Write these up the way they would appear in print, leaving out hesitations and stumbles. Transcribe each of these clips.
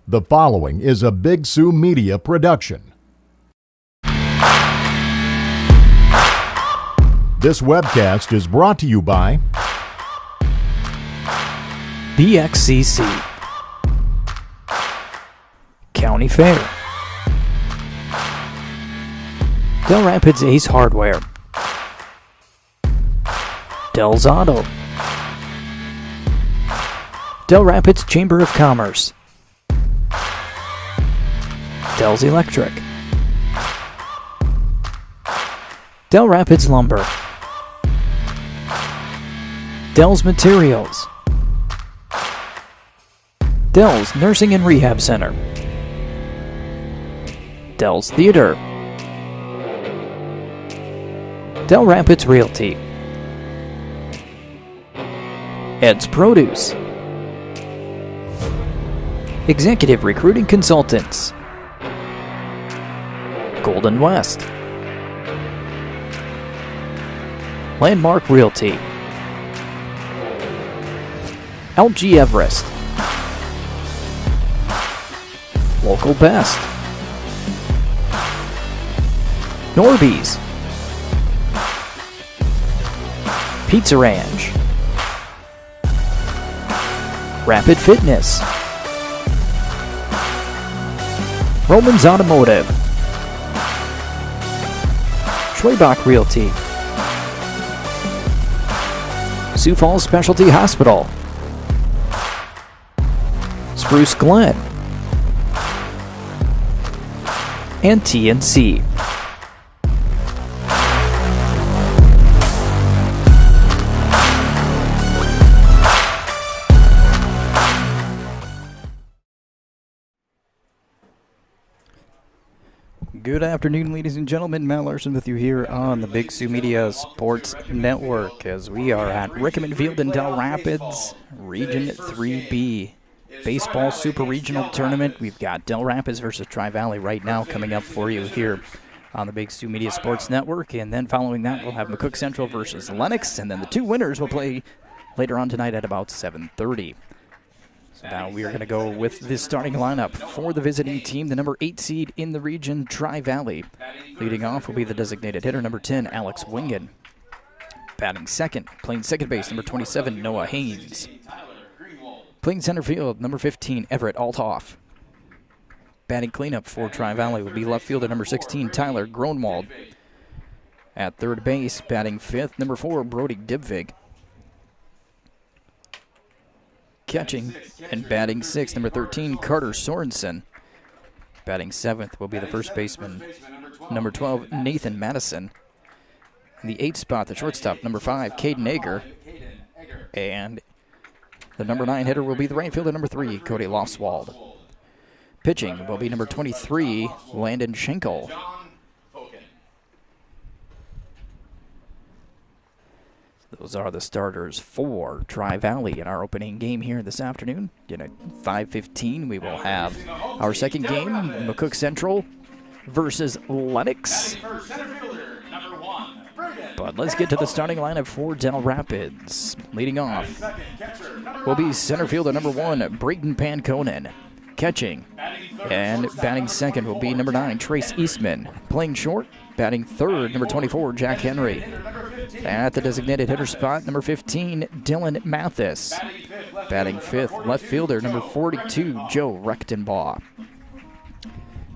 The following is a Big Sioux Media production. This webcast is brought to you by BXCC, County Fair, Dell Rapids Ace Hardware, Dell's Auto, Dell Rapids Chamber of Commerce, Dell's Electric, Dell Rapids Lumber, Dell's Materials, Dell's Nursing and Rehab Center, Dell's Theater, Dell Rapids Realty, Ed's Produce, Executive Recruiting Consultants, Golden West, Landmark Realty, LG Everest, Local Best, Norby's, Pizza Ranch, Rapid Fitness, Romans Automotive, Schwabach Realty, Sioux Falls Specialty Hospital, Spruce Glen, and TNC. Good afternoon, ladies and gentlemen. Matt Larson with you here on the Big Sioux Media Sports Network as we are at Rickeman Field in Dell Rapids, Region 3B Baseball Super Regional Tournament. We've got Dell Rapids versus Tri-Valley right now coming up for you here on the Big Sioux Media Sports Network. And then following that, we'll have McCook Central versus Lennox. And then the two winners will play later on tonight at about 7:30. So now we are going to go with this starting lineup for the visiting team, the number 8 seed in the region, Tri-Valley. Leading off will be the designated hitter, number 10, Alex Wingen. Batting second, playing second base, number 27, Noah Haynes. Playing center field, number 15, Everett Althoff. Batting cleanup for Tri-Valley will be left fielder, number 16, Tyler Gronwald. At third base, batting fifth, number 4, Brody Dibvig. Catching and batting sixth, number 13, Carter Sorensen. Batting seventh will be the first baseman, number 12, Nathan Madison. In the 8th spot, the shortstop, number 5, Caden Egger. And the number 9 hitter will be the right fielder, number 3, Cody Lofswald. Pitching will be number 23, Landon Schenkel. Those are the starters for Tri-Valley in our opening game here this afternoon. At 5:15, we will have our second game, McCook Central versus Lennox. But let's get to the starting lineup for Dell Rapids. Leading off will be center fielder number 1, Brayden Panconen. Catching and batting second will be number 9, Trace Eastman. Playing short, batting third, number 24, Jack Henry. At the designated hitter spot, number 15, Dylan Mathis. Batting fifth, left fielder, number 42, Joe Rechtenbaugh.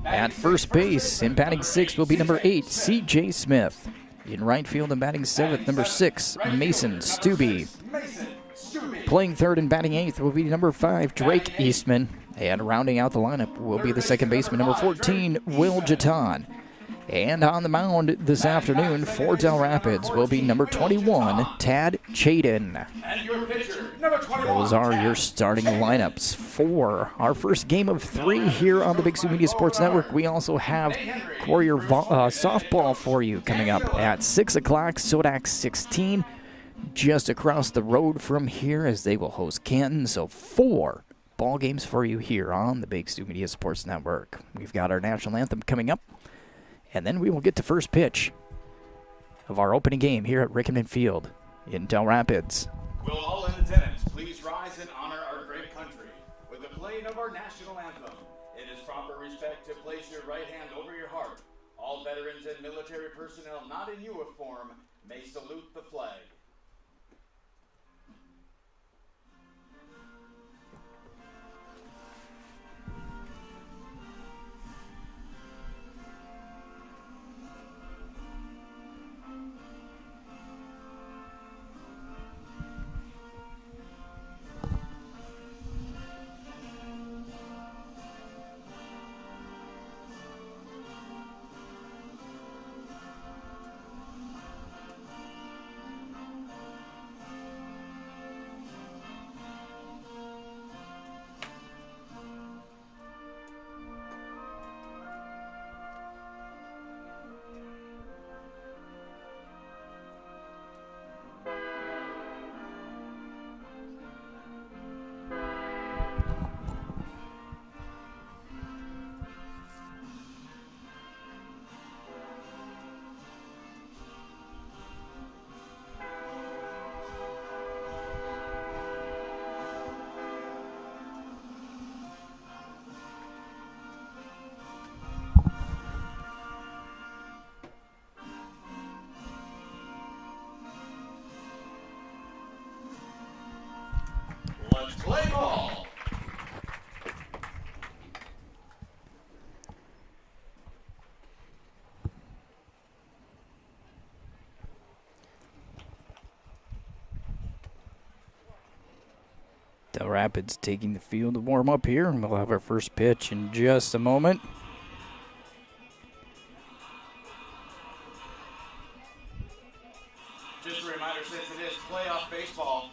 At first base, and batting sixth will be number 8, C.J. Smith. In right field and batting seventh, number 6, Mason Stubbe. Playing third and batting eighth will be number 5, Drake Eastman. And rounding out the lineup will be the second baseman, number 14, Will Jatan. And on the mound this afternoon for Dell Rapids will be number 21, Tad Chaden. Those are your starting lineups for our first game of 3 here on the Big Sioux Media Sports Network. We also have Warrior softball for you coming up at 6 o'clock, Sodax 16, just across the road from here as they will host Canton. So 4 ball games for you here on the Big Sioux Media Sports Network. We've got our national anthem coming up. And then we will get to first pitch of our opening game here at Rickeman Field in Dell Rapids. Will all in attendance please rise and honor our great country with the playing of our national anthem. respect to place your right hand over your heart. All veterans and military personnel not in uniform may salute the flag. Let's play ball. Dell Rapids taking the field to warm up here, and we'll have our first pitch in just a moment. Just a reminder, since it is playoff baseball,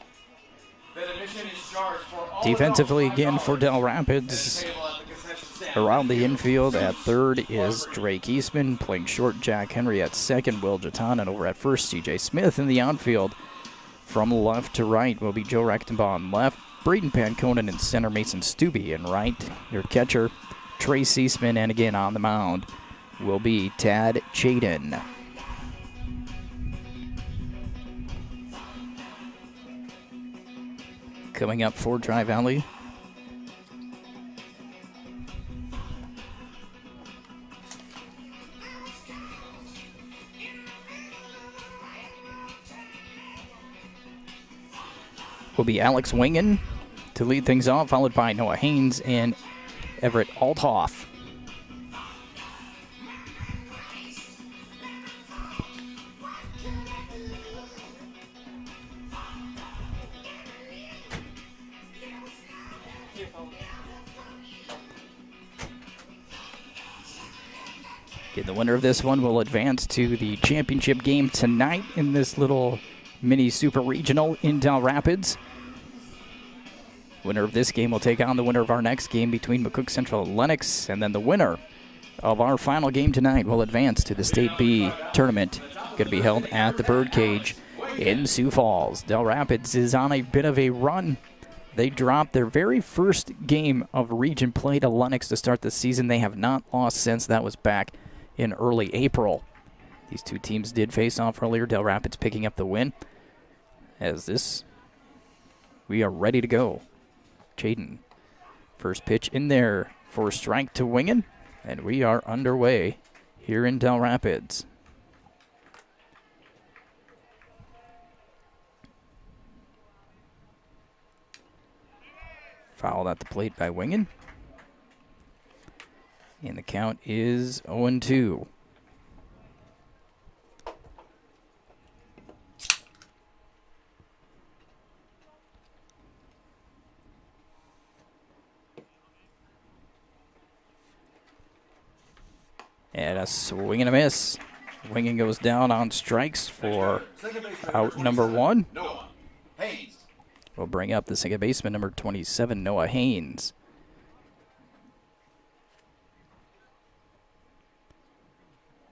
that admission is charged for all Defensively adults again for $5. Dell Rapids. Table at the concession stand. Around the infield at third is Drake Eastman. Playing short, Jack Henry at second. Will Jatan, and over at first, CJ Smith. In the outfield, from left to right, will be Joe Rechtenbaugh left. Braden Panconen in center, Mason Stubbe in right. Your catcher, Trace Eastman, and again on the mound will be Tad Chaden. Coming up for Tri-Valley, will be Alex Wingen to lead things off, followed by Noah Haynes and Everett Althoff. Again, the winner of this one will advance to the championship game tonight in this little mini super regional in Dell Rapids. Winner of this game will take on the winner of our next game between McCook Central and Lennox, and then the winner of our final game tonight will advance to the State B tournament, going to be held at the Birdcage in Sioux Falls. Dell Rapids is on a bit of a run. They dropped their very first game of region play to Lennox to start the season. They have not lost since. That was back in early April. These two teams did face off earlier. Dell Rapids picking up the win. As this, we are ready to go. Chaden, first pitch in there for strike to Wingen, and we are underway here in Dell Rapids. Fouled at the plate by Wingen. And the count is 0-2. And a swing and a miss. Wingen goes down on strikes for out number one. Noah Haynes. We'll bring up the second baseman, number 27, Noah Haynes.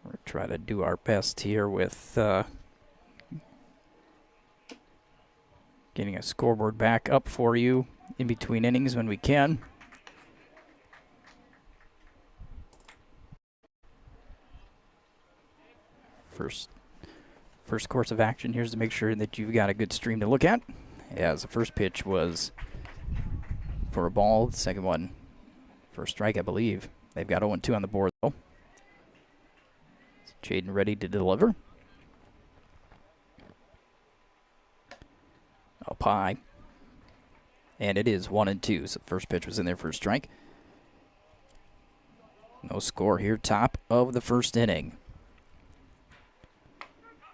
We'll try to do our best here with getting a scoreboard back up for you in between innings when we can. First course of action here is to make sure that you've got a good stream to look at. As the first pitch was for a ball, the second one for a strike, I believe. They've got 0-2 on the board, though. Jaden ready to deliver. Up high. And it is 1-2. So the first pitch was in there for a strike. No score here. Top of the first inning.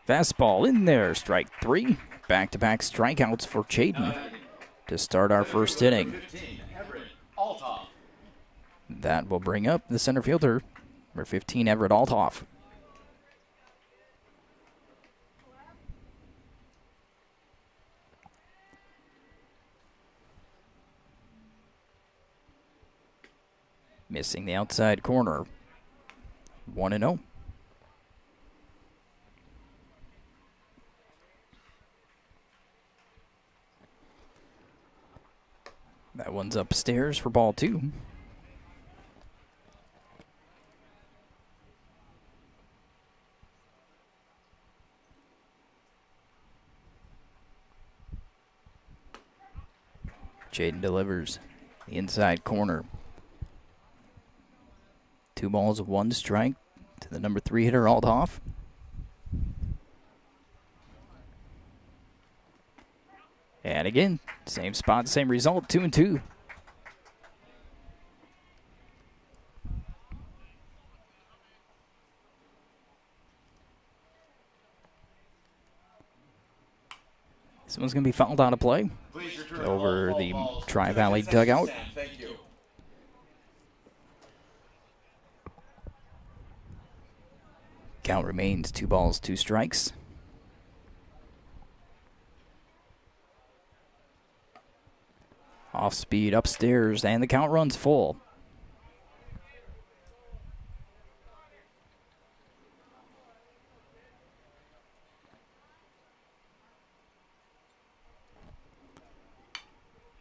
Fastball in there. Strike 3. Back-to-back strikeouts for Jaden to start our first inning. That will bring up the center fielder, number 15, Everett Althoff. Missing the outside corner. 1-0. That one's upstairs for ball 2. Jaden delivers the inside corner. 2 balls, 1 strike to the number 3 hitter, Althoff. And again, same spot, same result, 2-2. This one's going to be fouled out of play over the Tri-Valley dugout. Thank you. Count remains 2 balls, 2 strikes. Off speed upstairs, and the count runs full.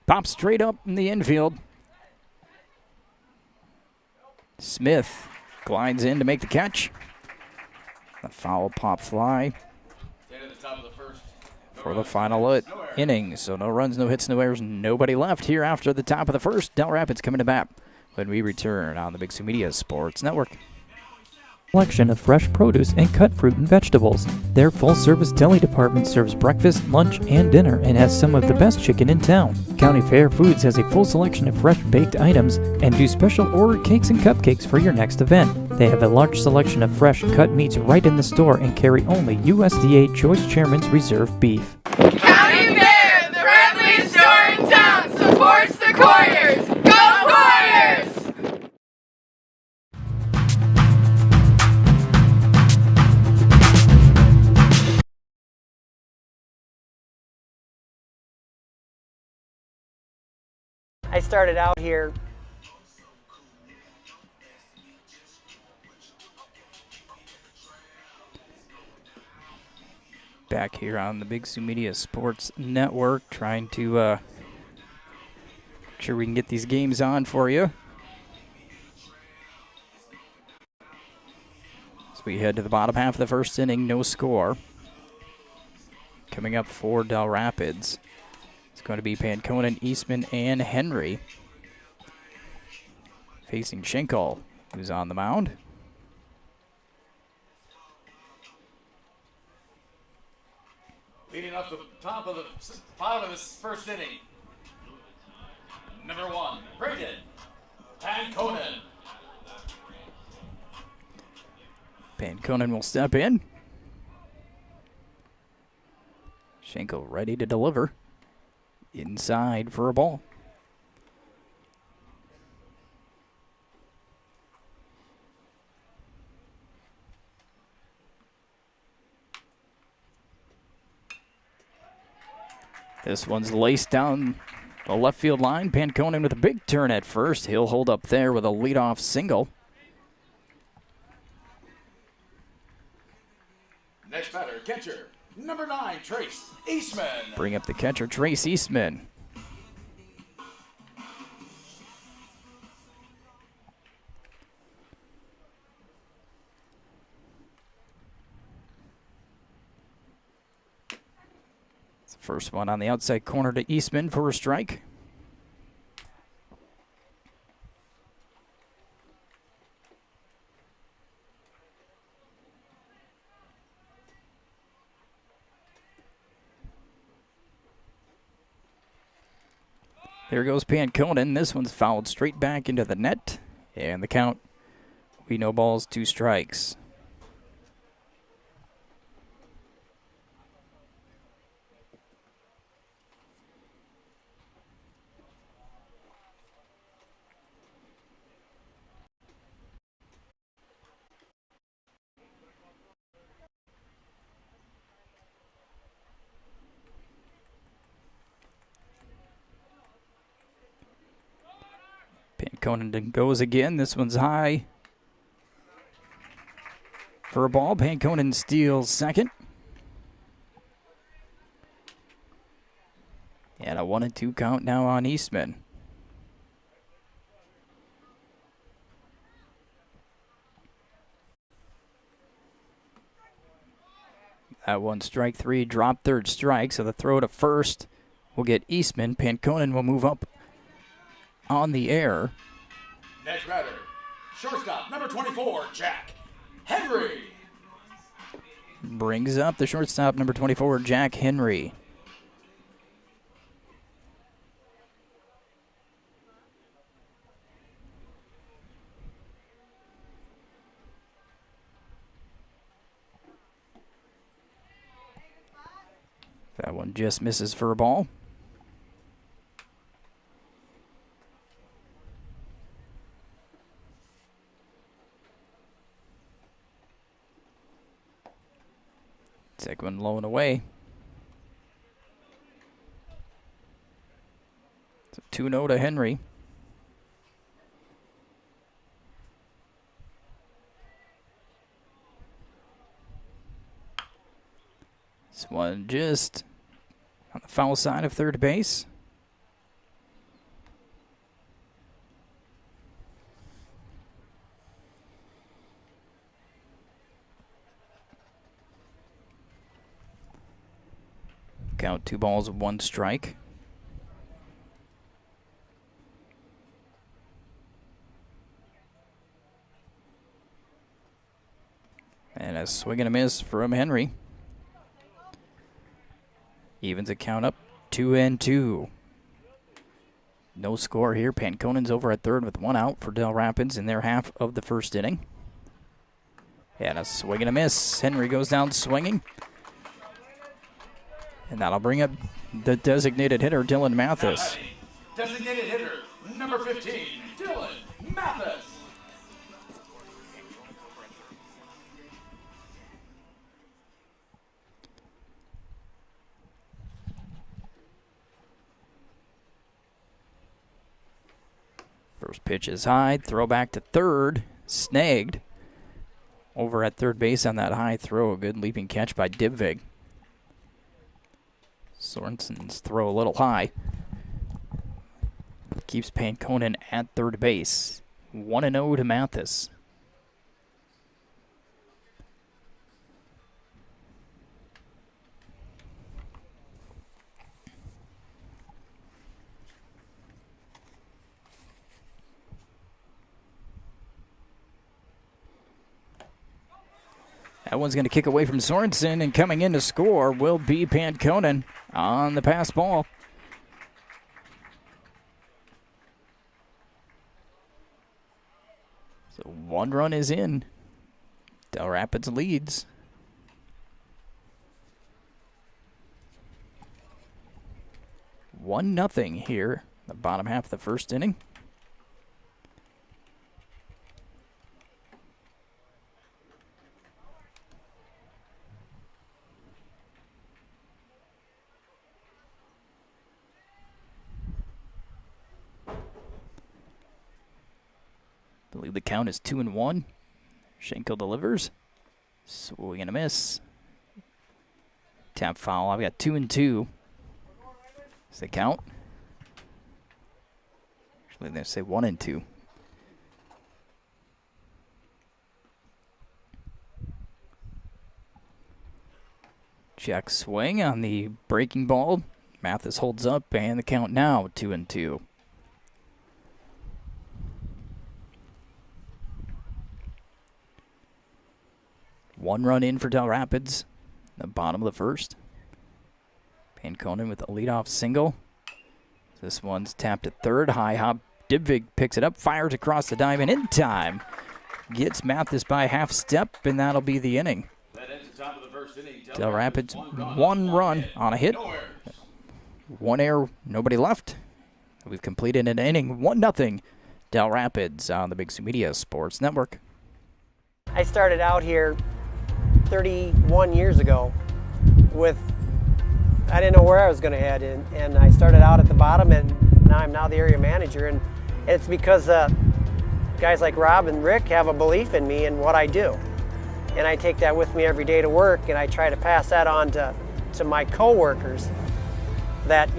Pops straight up in the infield. Smith glides in to make the catch. A foul pop fly for the final inning. So no runs, no hits, no errors, nobody left here after the top of the first. Dell Rapids coming to bat when we return on the Big Sioux Media Sports Network. Selection of fresh produce and cut fruit and vegetables. Their full-service deli department serves breakfast, lunch, and dinner and has some of the best chicken in town. County Fair Foods has a full selection of fresh baked items and do special order cakes and cupcakes for your next event. They have a large selection of fresh cut meats right in the store and carry only USDA Choice Chairman's Reserve beef. County Fair, the friendliest store in town, supports the Couriers. Go Couriers! I started out here Back here on the Big Sioux Media Sports Network, trying to make sure we can get these games on for you. As we head to the bottom half of the first inning, no score. Coming up for Dell Rapids, it's going to be Panconen, Eastman, and Henry. Facing Schenkel, who's on the mound. Leading up the top of the bottom of this first inning. Number 1, Braden Panconen. Panconen will step in. Schenkel ready to deliver. Inside for a ball. This one's laced down the left field line. Panconen with a big turn at first. He'll hold up there with a leadoff single. Next batter, catcher, number 9, Trace Eastman. Bring up the catcher, Trace Eastman. First one on the outside corner to Eastman for a strike. Here goes Panconen. This one's fouled straight back into the net. And the count, we no balls, 2 strikes. Panconen goes again. This one's high. For a ball, Panconen steals second. And a 1-2 count now on Eastman. That one, strike 3, drop third strike. So the throw to first will get Eastman. Panconen will move up on the air. Next batter, shortstop, number 24, Jack Henry. Brings up the shortstop, number 24, Jack Henry. That one just misses for a ball. Second one low and away. It's a 2-0 to Henry. This one just on the foul side of third base. Count 2 balls, 1 strike. And a swing and a miss from Henry. Evens a count up, 2-2. No score here. Panconen's over at third with 1 out for Dell Rapids in their half of the first inning. And a swing and a miss. Henry goes down swinging. And that'll bring up the designated hitter, Dylan Mathis. Designated hitter, number 15, Dylan Mathis. First pitch is high, throw back to third, snagged. Over at third base on that high throw, a good leaping catch by Dibvig. Sorensen's throw a little high. Keeps Panconen at third base. 1-0 to Mathis. That one's going to kick away from Sorensen, and coming in to score will be Panconen on the pass ball. So 1 run is in. Dell Rapids leads. One nothing here, the bottom half of the first inning. I believe the count is 2-1. Schenkel delivers. Swing and a miss. Tap foul. I've got 2-2. Is the count? Actually, they say 1-2. Check swing on the breaking ball. Mathis holds up, and the count now 2-2. One run in for Dell Rapids, the bottom of the first. Panconen with a leadoff single. This one's tapped at third. High hop. Dibvig picks it up, fires across the diamond in time. Gets Mathis by half step, and that'll be the inning. Dell Rapids, 1 run on a hit. 1 error, nobody left. We've completed an inning, 1-0. Dell Rapids on the Big Sioux Media Sports Network. I started out here 31 years ago I didn't know where I was going to head, and I started out at the bottom, and now I'm the area manager, and it's because guys like Rob and Rick have a belief in me and what I do, and I take that with me every day to work, and I try to pass that on to my co-workers, that,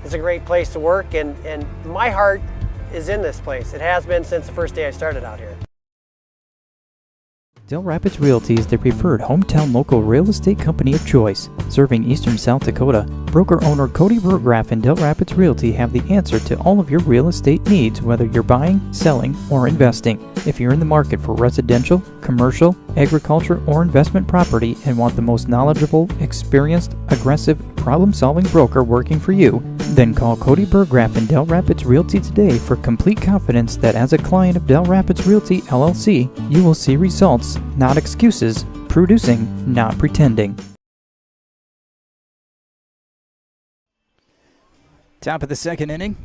it's a great place to work, and my heart is in this place. It has been since the first day I started out here. Dell Rapids Realty is the preferred hometown local real estate company of choice. Serving eastern South Dakota, broker-owner Cody Burgraff and Dell Rapids Realty have the answer to all of your real estate needs, whether you're buying, selling, or investing. If you're in the market for residential, commercial, agriculture, or investment property and want the most knowledgeable, experienced, aggressive, problem-solving broker working for you, then call Cody Burgraff and Dell Rapids Realty today for complete confidence that as a client of Dell Rapids Realty LLC, you will see results, not excuses, producing, not pretending. Top of the second inning.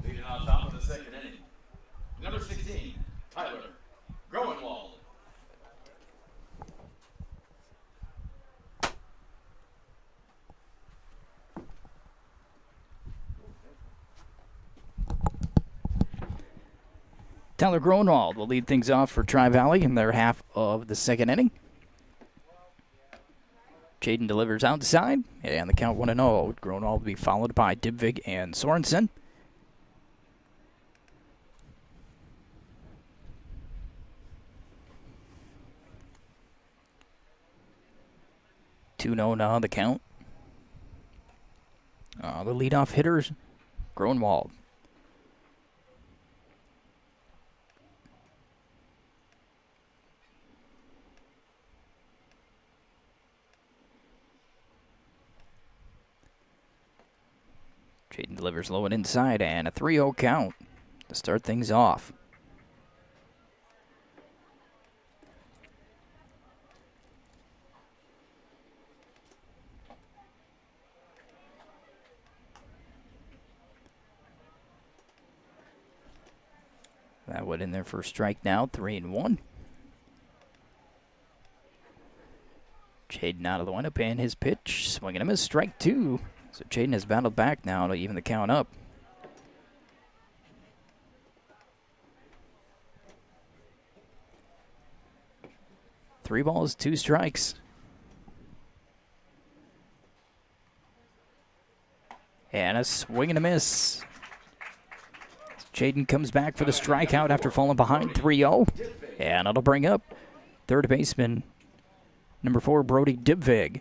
Leading on top of the second inning, number 16, Tyler Groenwald. Tyler Groenwald will lead things off for Tri-Valley in their half of the second inning. Jaden delivers outside, and the count 1-0. Groenwald will be followed by Dibvig and Sorensen. Two-0 now the count. The leadoff hitters, Groenwald. Jaden delivers low and inside, and a 3-0 count to start things off. That would in there for a strike now, 3-1. Jaden out of the windup, and his pitch, swinging him as strike 2. So Jaden has battled back now to even the count up. Three balls, 2 strikes. And a swing and a miss. Jaden comes back for the strikeout after falling behind 3-0. And it'll bring up third baseman, number 4, Brody Dibvig.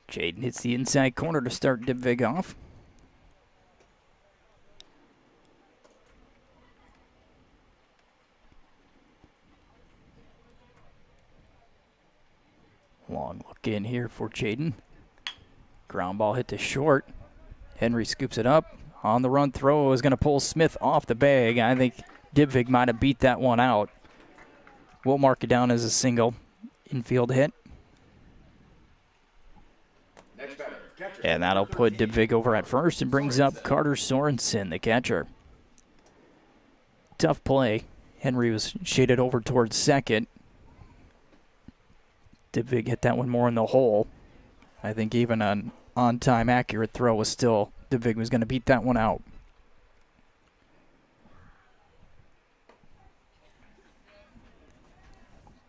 Jaden hits the inside corner to start Dibvig off. Long look in here for Jaden. Ground ball hit to short. Henry scoops it up. On the run throw is going to pull Smith off the bag. I think Dibvig might have beat that one out. We'll mark it down as a single infield hit. And that'll put Dibvig over at first and brings up Carter Sorensen, the catcher. Tough play. Henry was shaded over towards second. Dibvig hit that one more in the hole. I think even an on-time accurate throw was still, Dibvig was going to beat that one out.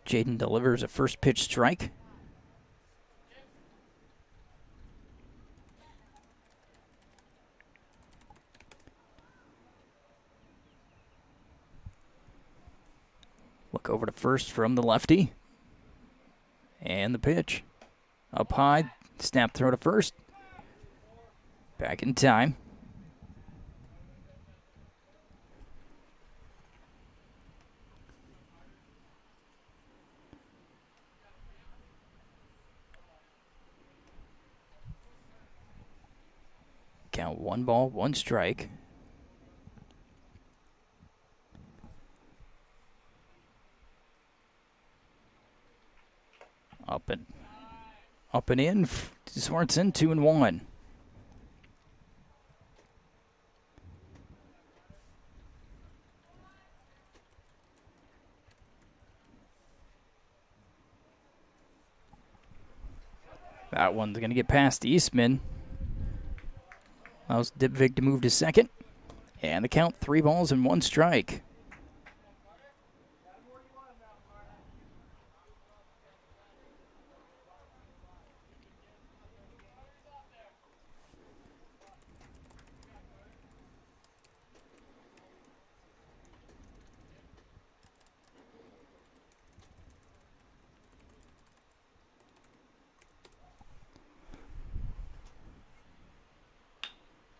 Jaden delivers a first pitch strike. Look over to first from the lefty. And the pitch. Up high, snap throw to first. Back in time. Count 1 ball, 1 strike. Up and in. Swartzen 2-1. That one's going to get past Eastman. Allows Dipvig to move to second. And the count 3 balls and 1 strike.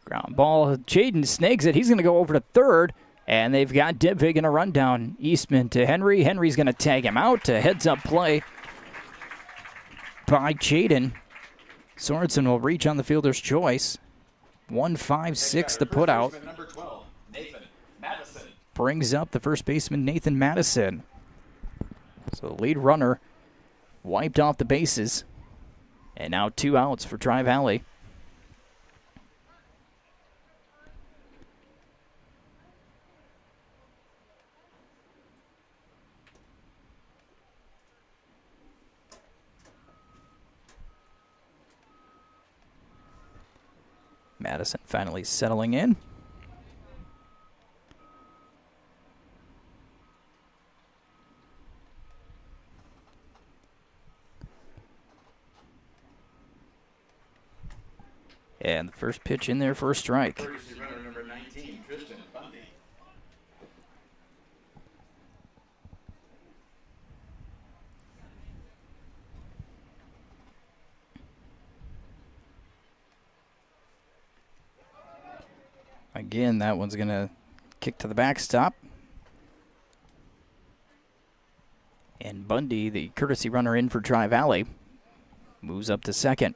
Ground ball. Jaden snags it. He's going to go over to third. And they've got Dipvig in a rundown. Eastman to Henry. Henry's going to tag him out. A heads-up play by Jaden. Sorensen will reach on the fielder's choice. 1-5-6 the putout. Number 12, Nathan Madison. Brings up the first baseman, Nathan Madison. So the lead runner wiped off the bases. And now 2 outs for Tri-Valley. Madison finally settling in. And the first pitch in there for a strike. Courtesy runner number 19, Tristan Bundy. Again, that one's going to kick to the backstop. And Bundy, the courtesy runner in for Tri-Valley, moves up to second.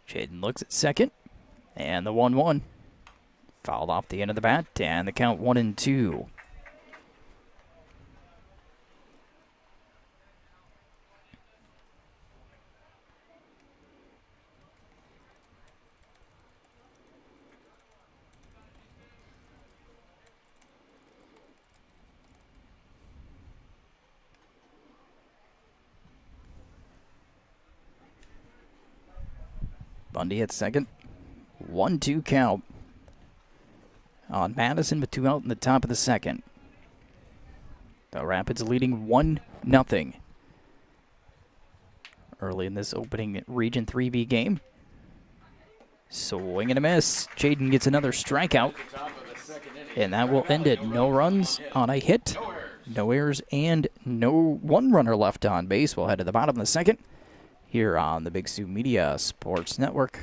Jaden looks at second. And the 1-1. Fouled off the end of the bat, and the count 1-2. Bundy at second. 1-2 count on Madison with 2 out in the top of the second. The Rapids leading 1-0 early in this opening Region 3B game. Swing and a miss. Jaden gets another strikeout, and that will end it. No runs on a hit, no errors, and no 1 runner left on base. We'll head to the bottom of the second here on the Big Sioux Media Sports Network.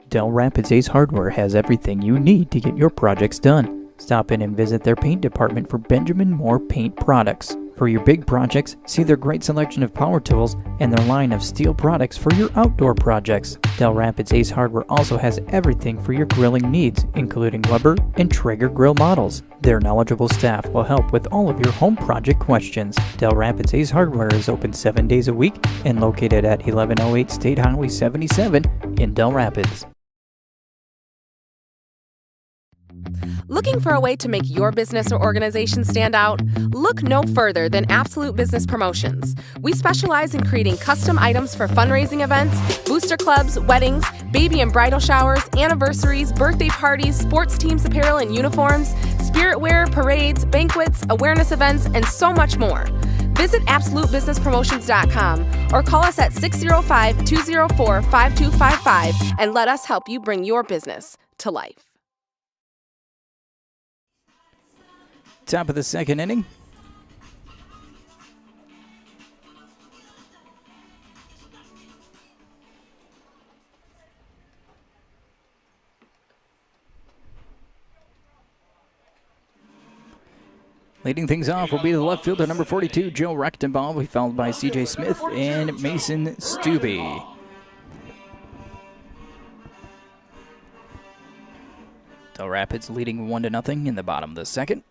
Dell Rapids Ace Hardware has everything you need to get your projects done. Stop in and visit their paint department for Benjamin Moore paint products. For your big projects, see their great selection of power tools and their line of steel products for your outdoor projects. Dell Rapids Ace Hardware also has everything for your grilling needs, including Weber and Traeger grill models. Their knowledgeable staff will help with all of your home project questions. Dell Rapids Ace Hardware is open 7 days a week and located at 1108 State Highway 77 in Dell Rapids. Looking for a way to make your business or organization stand out? Look no further than Absolute Business Promotions. We specialize in creating custom items for fundraising events, booster clubs, weddings, baby and bridal showers, anniversaries, birthday parties, sports teams apparel and uniforms, spirit wear, parades, banquets, awareness events, and so much more. Visit AbsoluteBusinessPromotions.com or call us at 605-204-5255 and let us help you bring your business to life. Top of the second inning. Leading things off will be the left fielder, number 42, Joe Rechtenbaugh, will be followed by C.J. Smith and Mason Stubbe. Dell Rapids leading 1-0 in the bottom of the second.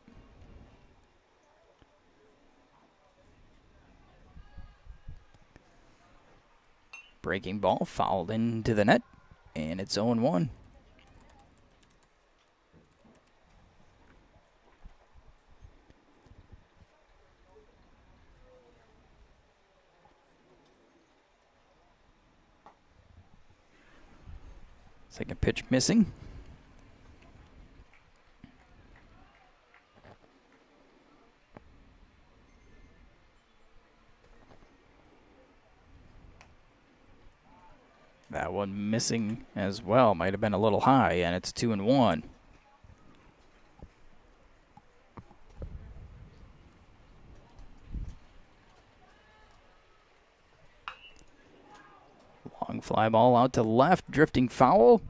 Breaking ball fouled into the net, and it's 0-1. Second pitch missing. That one missing as well. Might have been a little high, and it's 2-1. Long fly ball out to left, drifting foul.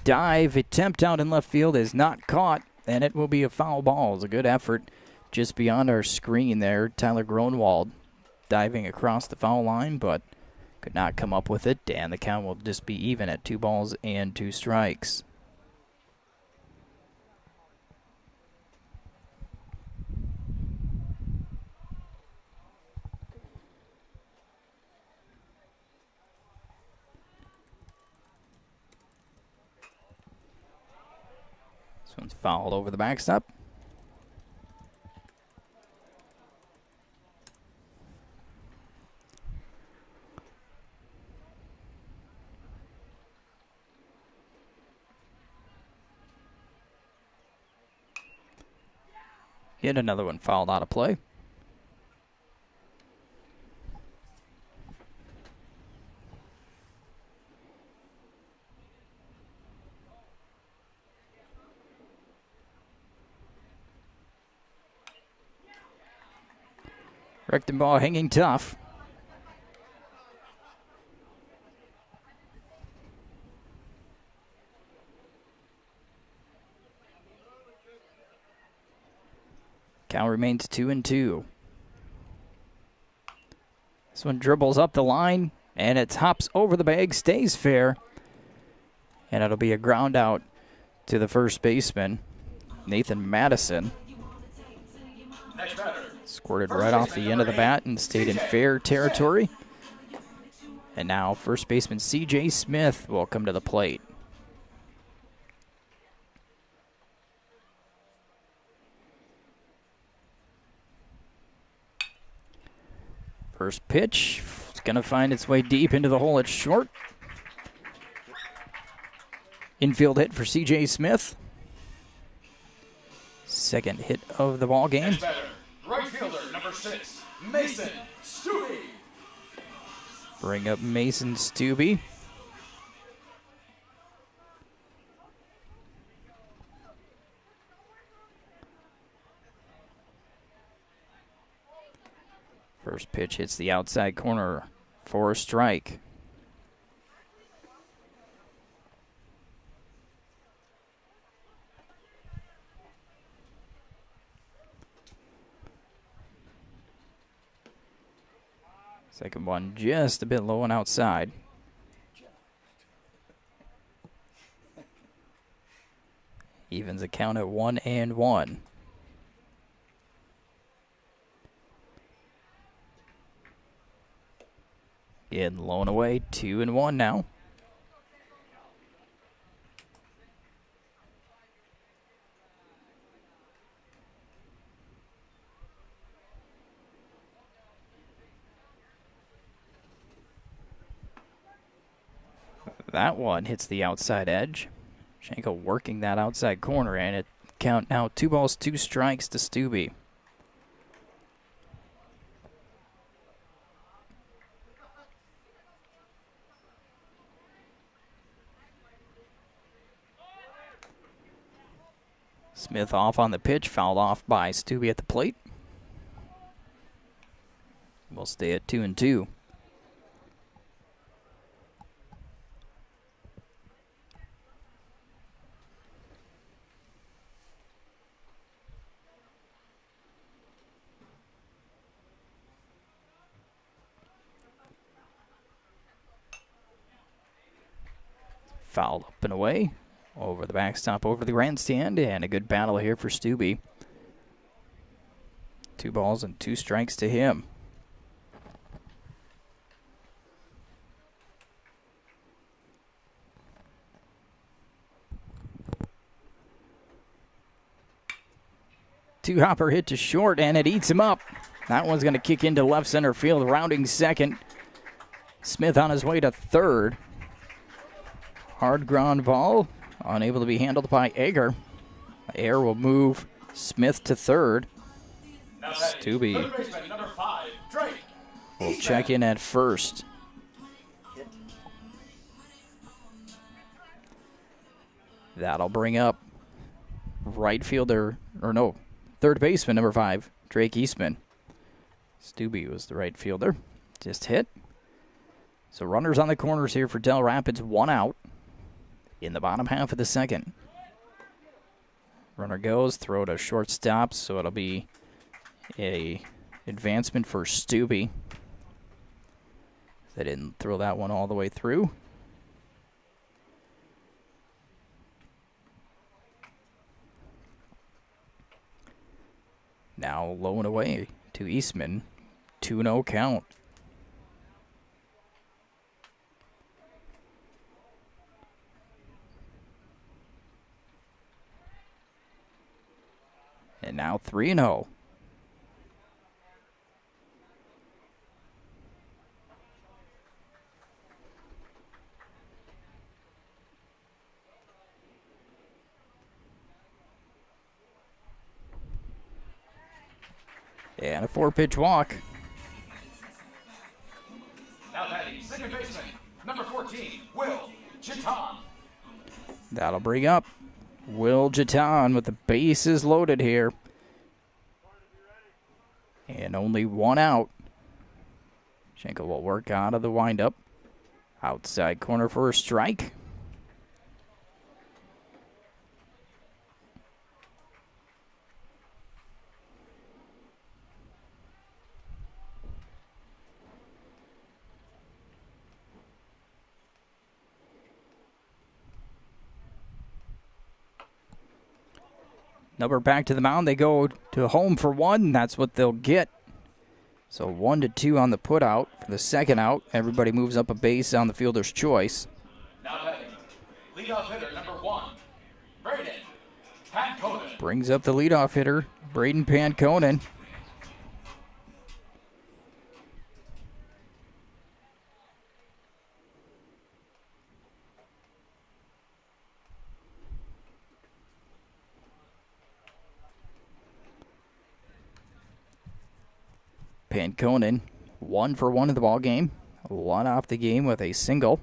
Dive attempt out in left field is not caught, and it will be a foul ball. It's a good effort just beyond our screen there. Tyler Gronwald diving across the foul line, but could not come up with it, and the count will just be even at 2 balls and 2 strikes. This one's fouled over the backstop. Yet another one fouled out of play. Rechtenbaugh hanging tough. Count remains 2-2. This one dribbles up the line, and it hops over the bag, stays fair. And it'll be a ground out to the first baseman, Nathan Madison. Squirted right off the end of the bat and stayed in fair territory. And now first baseman C.J. Smith will come to the plate. First pitch, it's going to find its way deep into the hole at short. Infield hit for C.J. Smith. Second hit of the ball game. Right fielder, number 6, Mason Stubbe. Bring up Mason Stubbe. First pitch hits the outside corner for a strike. Second one just a bit low and outside. Evens the count at 1-1. Again, low and away, 2-1 now. That one hits the outside edge. Schenkel working that outside corner, and it count now 2 balls, 2 strikes to Stubbe. Smith off on the pitch, fouled off by Stubbe at the plate. We'll stay at 2-2. Fouled up and away. Over the backstop, over the grandstand, and a good battle here for Stubbe. 2 balls and 2 strikes to him. Two-hopper hit to short, and it eats him up. That one's going to kick into left center field, rounding second. Smith on his way to third. Hard ground ball, unable to be handled by Egger. Air will move Smith to third. Stubbe will check in at first. That'll bring up right fielder, or no, third baseman, number 5, Drake Eastman. Stubbe was the right fielder. Just hit. So runners on the corners here for Dell Rapids, 1 out in the bottom half of the second. Runner goes, throw to shortstop, so it'll be a advancement for Stubbe. They didn't throw that one all the way through. Now low and away to Eastman. 2-0 count. And now 3-0. And a 4-pitch walk. Now batting, second baseman, number 14, Will Chiton. That'll bring up Will Chiton with the bases loaded here. And only 1 out. Schenkel will work out of the windup. Outside corner for a strike. Number back to the mound. They go to home for 1. That's what they'll get. So 1-2 on the put out for the second out. Everybody moves up a base on the fielder's choice. Now batting, leadoff hitter, number 1, Braden Panconen. Brings up the leadoff hitter, Braden Panconen. Panconen, 1 for 1 in the ball game. 1 off the game with a single.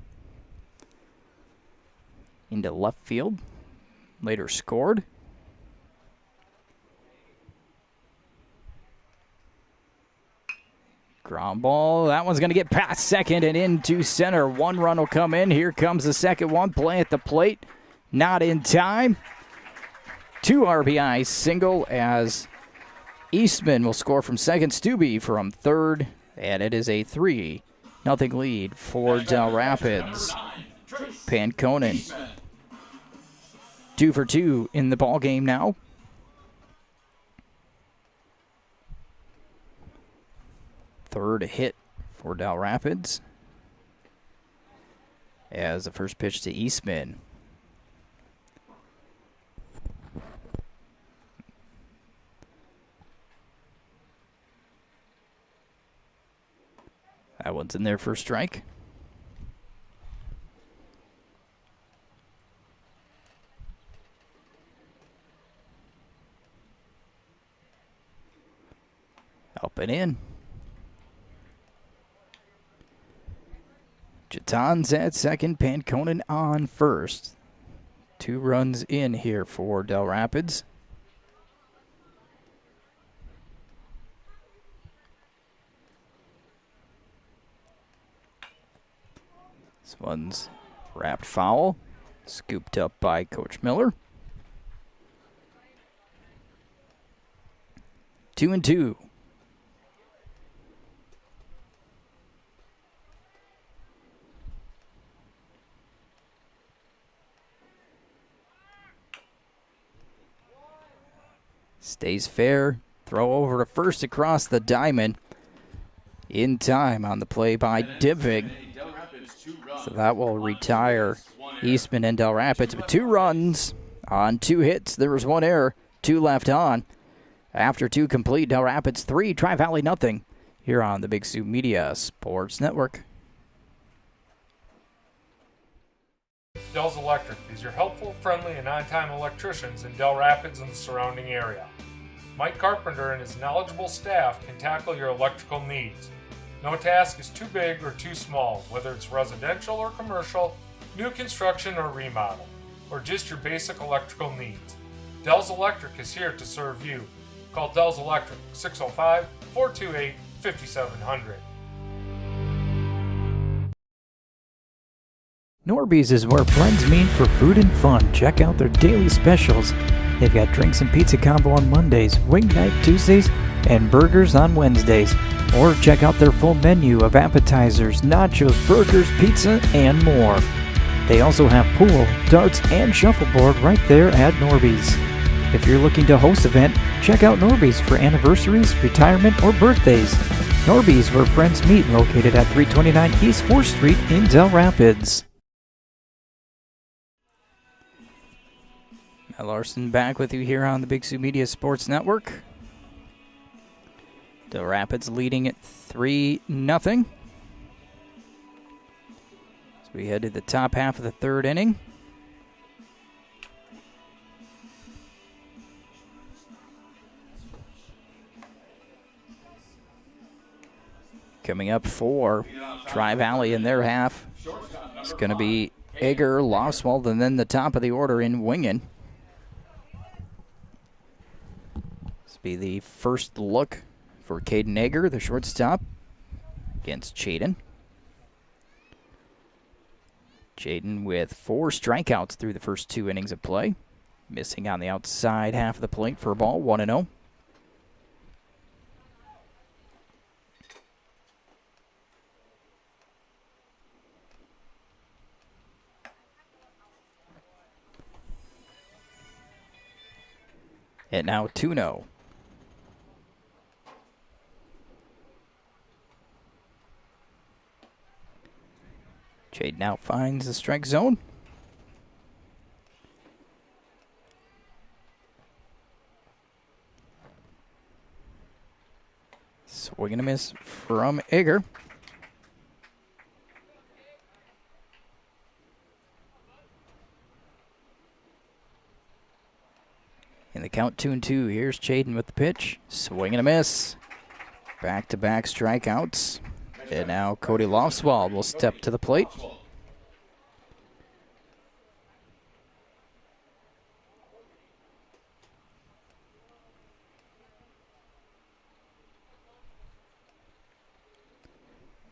Into left field. Later scored. Ground ball. That one's going to get past second and into center. 1 run will come in. Here comes the second one. Play at the plate. Not in time. 2 RBI single as Eastman will score from second. Stubbe from third. And it is a 3-0 lead for Dell Rapids. Panconen 2 for 2 in the ball game now. Third hit for Dell Rapids. As the first pitch to Eastman. That one's in there for a strike. Up and in. Chiton's at second. Panconen on first. 2 runs in here for Dell Rapids. This one's wrapped foul. Scooped up by Coach Miller. 2-2. Stays fair. Throw over to first across the diamond. In time on the play by Divig. So that will retire Eastman and Dell Rapids with 2 runs on 2 hits. There was 1 error, 2 left on. After 2 complete, Dell Rapids 3, Tri-Valley nothing. Here on the Big Sioux Media Sports Network. Dell's Electric is your helpful, friendly, and on-time electricians in Dell Rapids and the surrounding area. Mike Carpenter and his knowledgeable staff can tackle your electrical needs. No task is too big or too small, whether it's residential or commercial, new construction or remodel, or just your basic electrical needs. Dell's Electric is here to serve you. Call Dell's Electric 605-428-5700. Norby's is where friends meet for food and fun. Check out their daily specials. They've got drinks and pizza combo on Mondays, wing night Tuesdays, and burgers on Wednesdays. Or check out their full menu of appetizers, nachos, burgers, pizza, and more. They also have pool, darts, and shuffleboard right there at Norby's. If you're looking to host an event, check out Norby's for anniversaries, retirement, or birthdays. Norby's, where friends meet, located at 329 East 4th Street in Dell Rapids. Matt Larson back with you here on the Big Sioux Media Sports Network. Dell Rapids leading at 3-0. As we head to the top half of the 3rd inning. Coming up for Tri-Valley in their half, it's going to be Egger, Loswald, and then the top of the order in Wingen. This will be the first look for Caden Egger, the shortstop, against Chaden. Chaden with 4 strikeouts through the first 2 innings of play. Missing on the outside half of the plate for a ball, 1-0. And now 2-0. Jade now finds the strike zone. Swing and a miss from Egger. In the count 2-2, here's Chaden with the pitch. Swing and a miss. Back-to-back strikeouts. And now Cody Lofswald will step to the plate.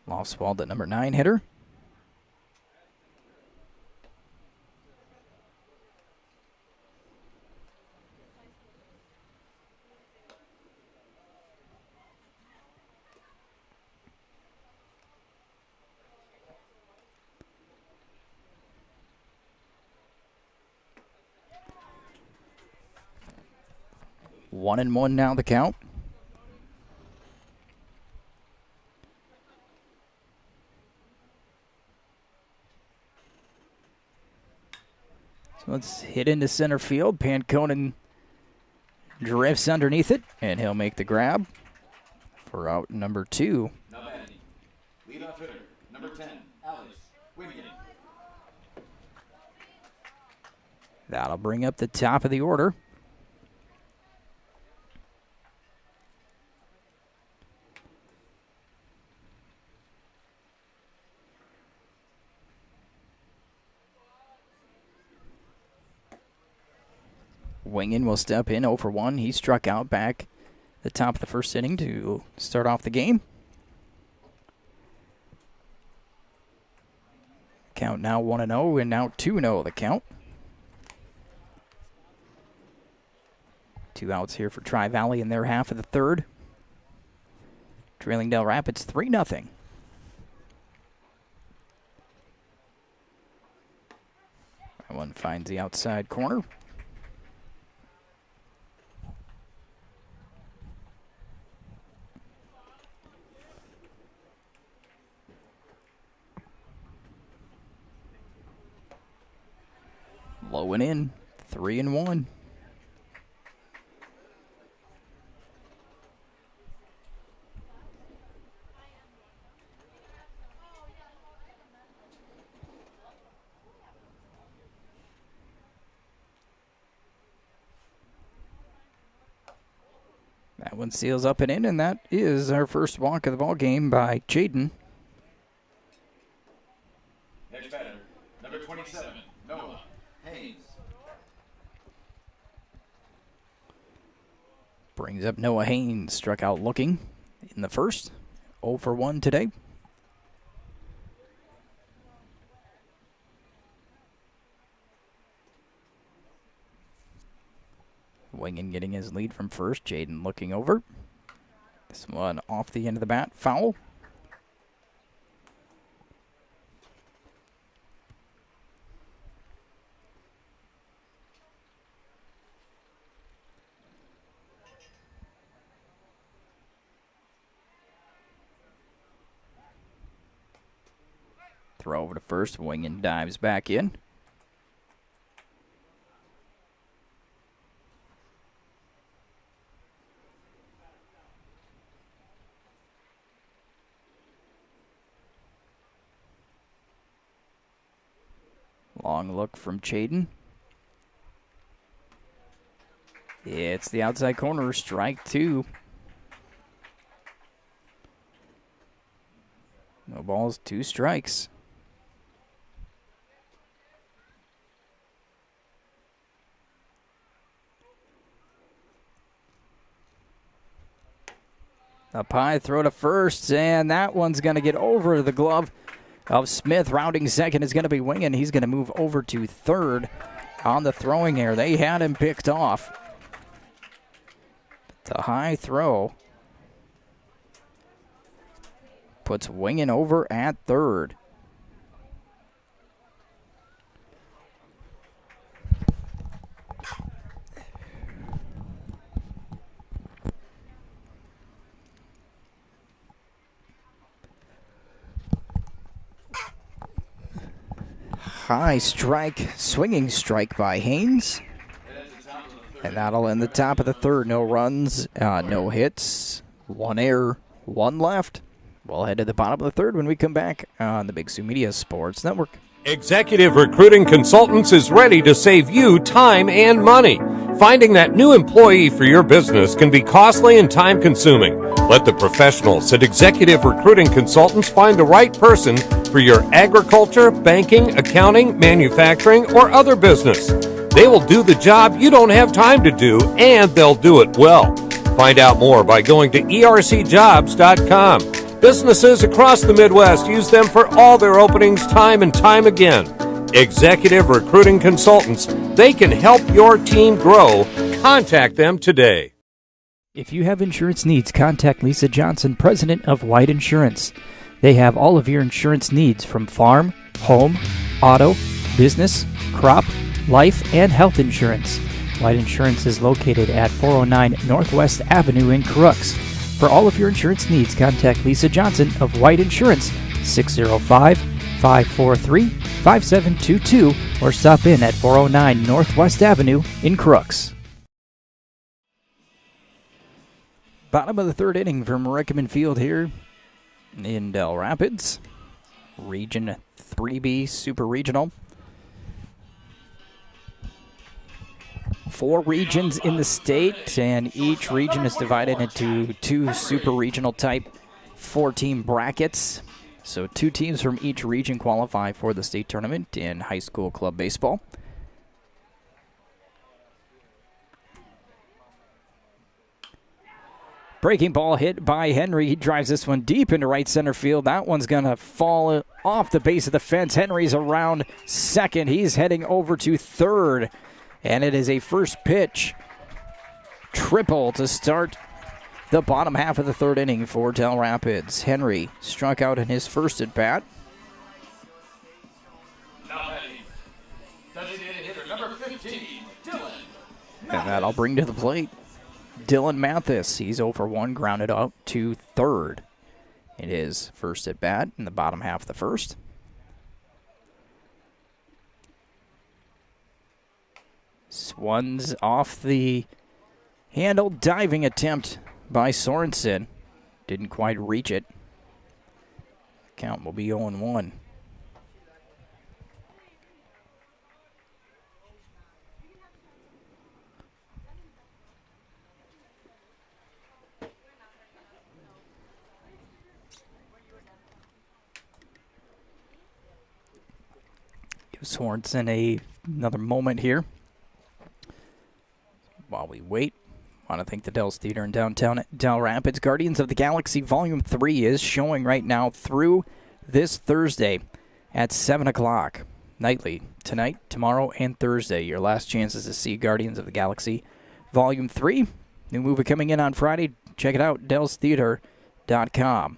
Lofswald, the number 9 hitter. One and one now the count. So let's hit into center field. Panconen drifts underneath it, and he'll make the grab for out number 2. Now batting, leadoff hitter, number 10, Alex Winigan. That'll bring up the top of the order. Wingen will step in 0 for 1. He struck out back the top of the first inning to start off the game. Count now 1-0 and now 2-0 the count. 2 outs here for Tri-Valley in their half of the 3rd. Trailing Dell Rapids 3-0. That one finds the outside corner. Low and in, 3-1. That one seals up and in, and that is our first walk of the ball game by Jaden. Next batter, number 27, Noah Haynes. Brings up Noah Haynes, struck out looking in the first. 0 for 1 today. Wingen getting his lead from first. Jaden looking over. This one off the end of the bat. Foul. Throw over to first. Wingen dives back in. Long look from Jaden. It's the outside corner, strike 2. No balls, 2 strikes. Up high, throw to first, and that one's going to get over the glove of Smith. Rounding second is going to be Wingen. He's going to move over to third on the throwing error. They had him picked off. The high throw puts Wingen over at third. High strike, swinging strike by Haynes. And that'll end the top of the third. No runs, no hits, 1 error, 1 left. We'll head to the bottom of the third when we come back on the Big Sioux Media Sports Network. Executive Recruiting Consultants is ready to save you time and money. Finding that new employee for your business can be costly and time-consuming. Let the professionals at Executive Recruiting Consultants find the right person for your agriculture, banking, accounting, manufacturing, or other business. They will do the job you don't have time to do, and they'll do it well. Find out more by going to ercjobs.com. Businesses across the Midwest use them for all their openings time and time again. Executive Recruiting Consultants. They can help your team grow. Contact them today. If you have insurance needs, contact Lisa Johnson, president of White Insurance. They have all of your insurance needs from farm, home, auto, business, crop, life, and health insurance. White Insurance is located at 409 Northwest Avenue in Crooks. For all of your insurance needs, contact Lisa Johnson of White Insurance, 605-543-5722, or stop in at 409 Northwest Avenue in Crooks. Bottom of the third inning from Rickeman Field here in Dell Rapids. Region 3B Super Regional. 4 regions in the state, and each region is divided into 2 super regional type 4-team brackets. So 2 teams from each region qualify for the state tournament in high school club baseball. Breaking ball hit by Henry. He drives this one deep into right center field. That one's going to fall off the base of the fence. Henry's around second. He's heading over to third. And it is a first pitch triple to start the bottom half of the third inning for Dell Rapids. Henry struck out in his first at bat. Now batting, designated hitter number 15, Dylan. And that'll bring to the plate Dylan Mathis. He's 0 for 1, grounded out to third. It is first at bat in the bottom half of the first. One's off the handle, diving attempt by Sorensen. Didn't quite reach it. Count will be 0-1. Gives Sorensen another moment here. While we wait, I want to thank the Dell's Theater in downtown Dell Rapids. Guardians of the Galaxy Volume 3 is showing right now through this Thursday at 7 o'clock nightly. Tonight, tomorrow, and Thursday. Your last chances to see Guardians of the Galaxy Volume 3. New movie coming in on Friday. Check it out, dellstheater.com.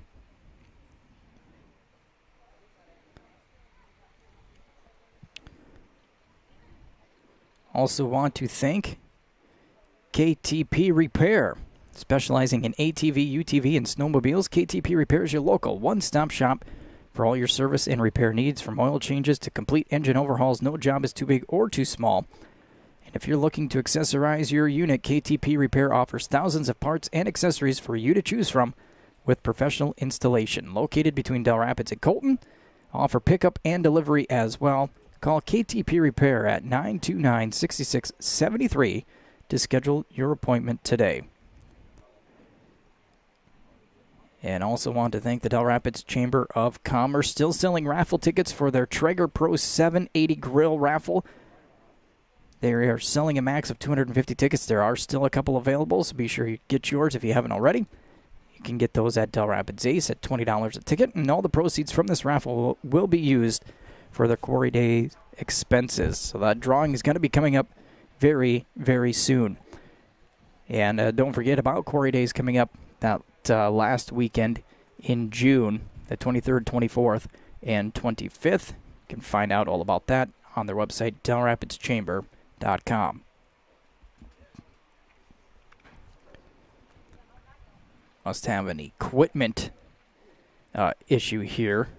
Also want to thank KTP Repair, specializing in ATV, UTV, and snowmobiles. KTP Repair is your local one-stop shop for all your service and repair needs, from oil changes to complete engine overhauls. No job is too big or too small. And if you're looking to accessorize your unit, KTP Repair offers thousands of parts and accessories for you to choose from with professional installation. Located between Dell Rapids and Colton, offer pickup and delivery as well. Call KTP Repair at 929-6673 to schedule your appointment today. And also want to thank the Dell Rapids Chamber of Commerce, still selling raffle tickets for their Traeger Pro 780 grill raffle. They are selling a max of 250 tickets. There are still a couple available, so be sure you get yours if you haven't already. You can get those at Dell Rapids Ace at $20 a ticket, and all the proceeds from this raffle will be used for the Quarry Day expenses. So that drawing is going to be coming up very, very soon. And don't forget about Quarry Days coming up that last weekend in June, the 23rd, 24th, and 25th. You can find out all about that on their website, dellrapidschamber.com. Must have an equipment issue here,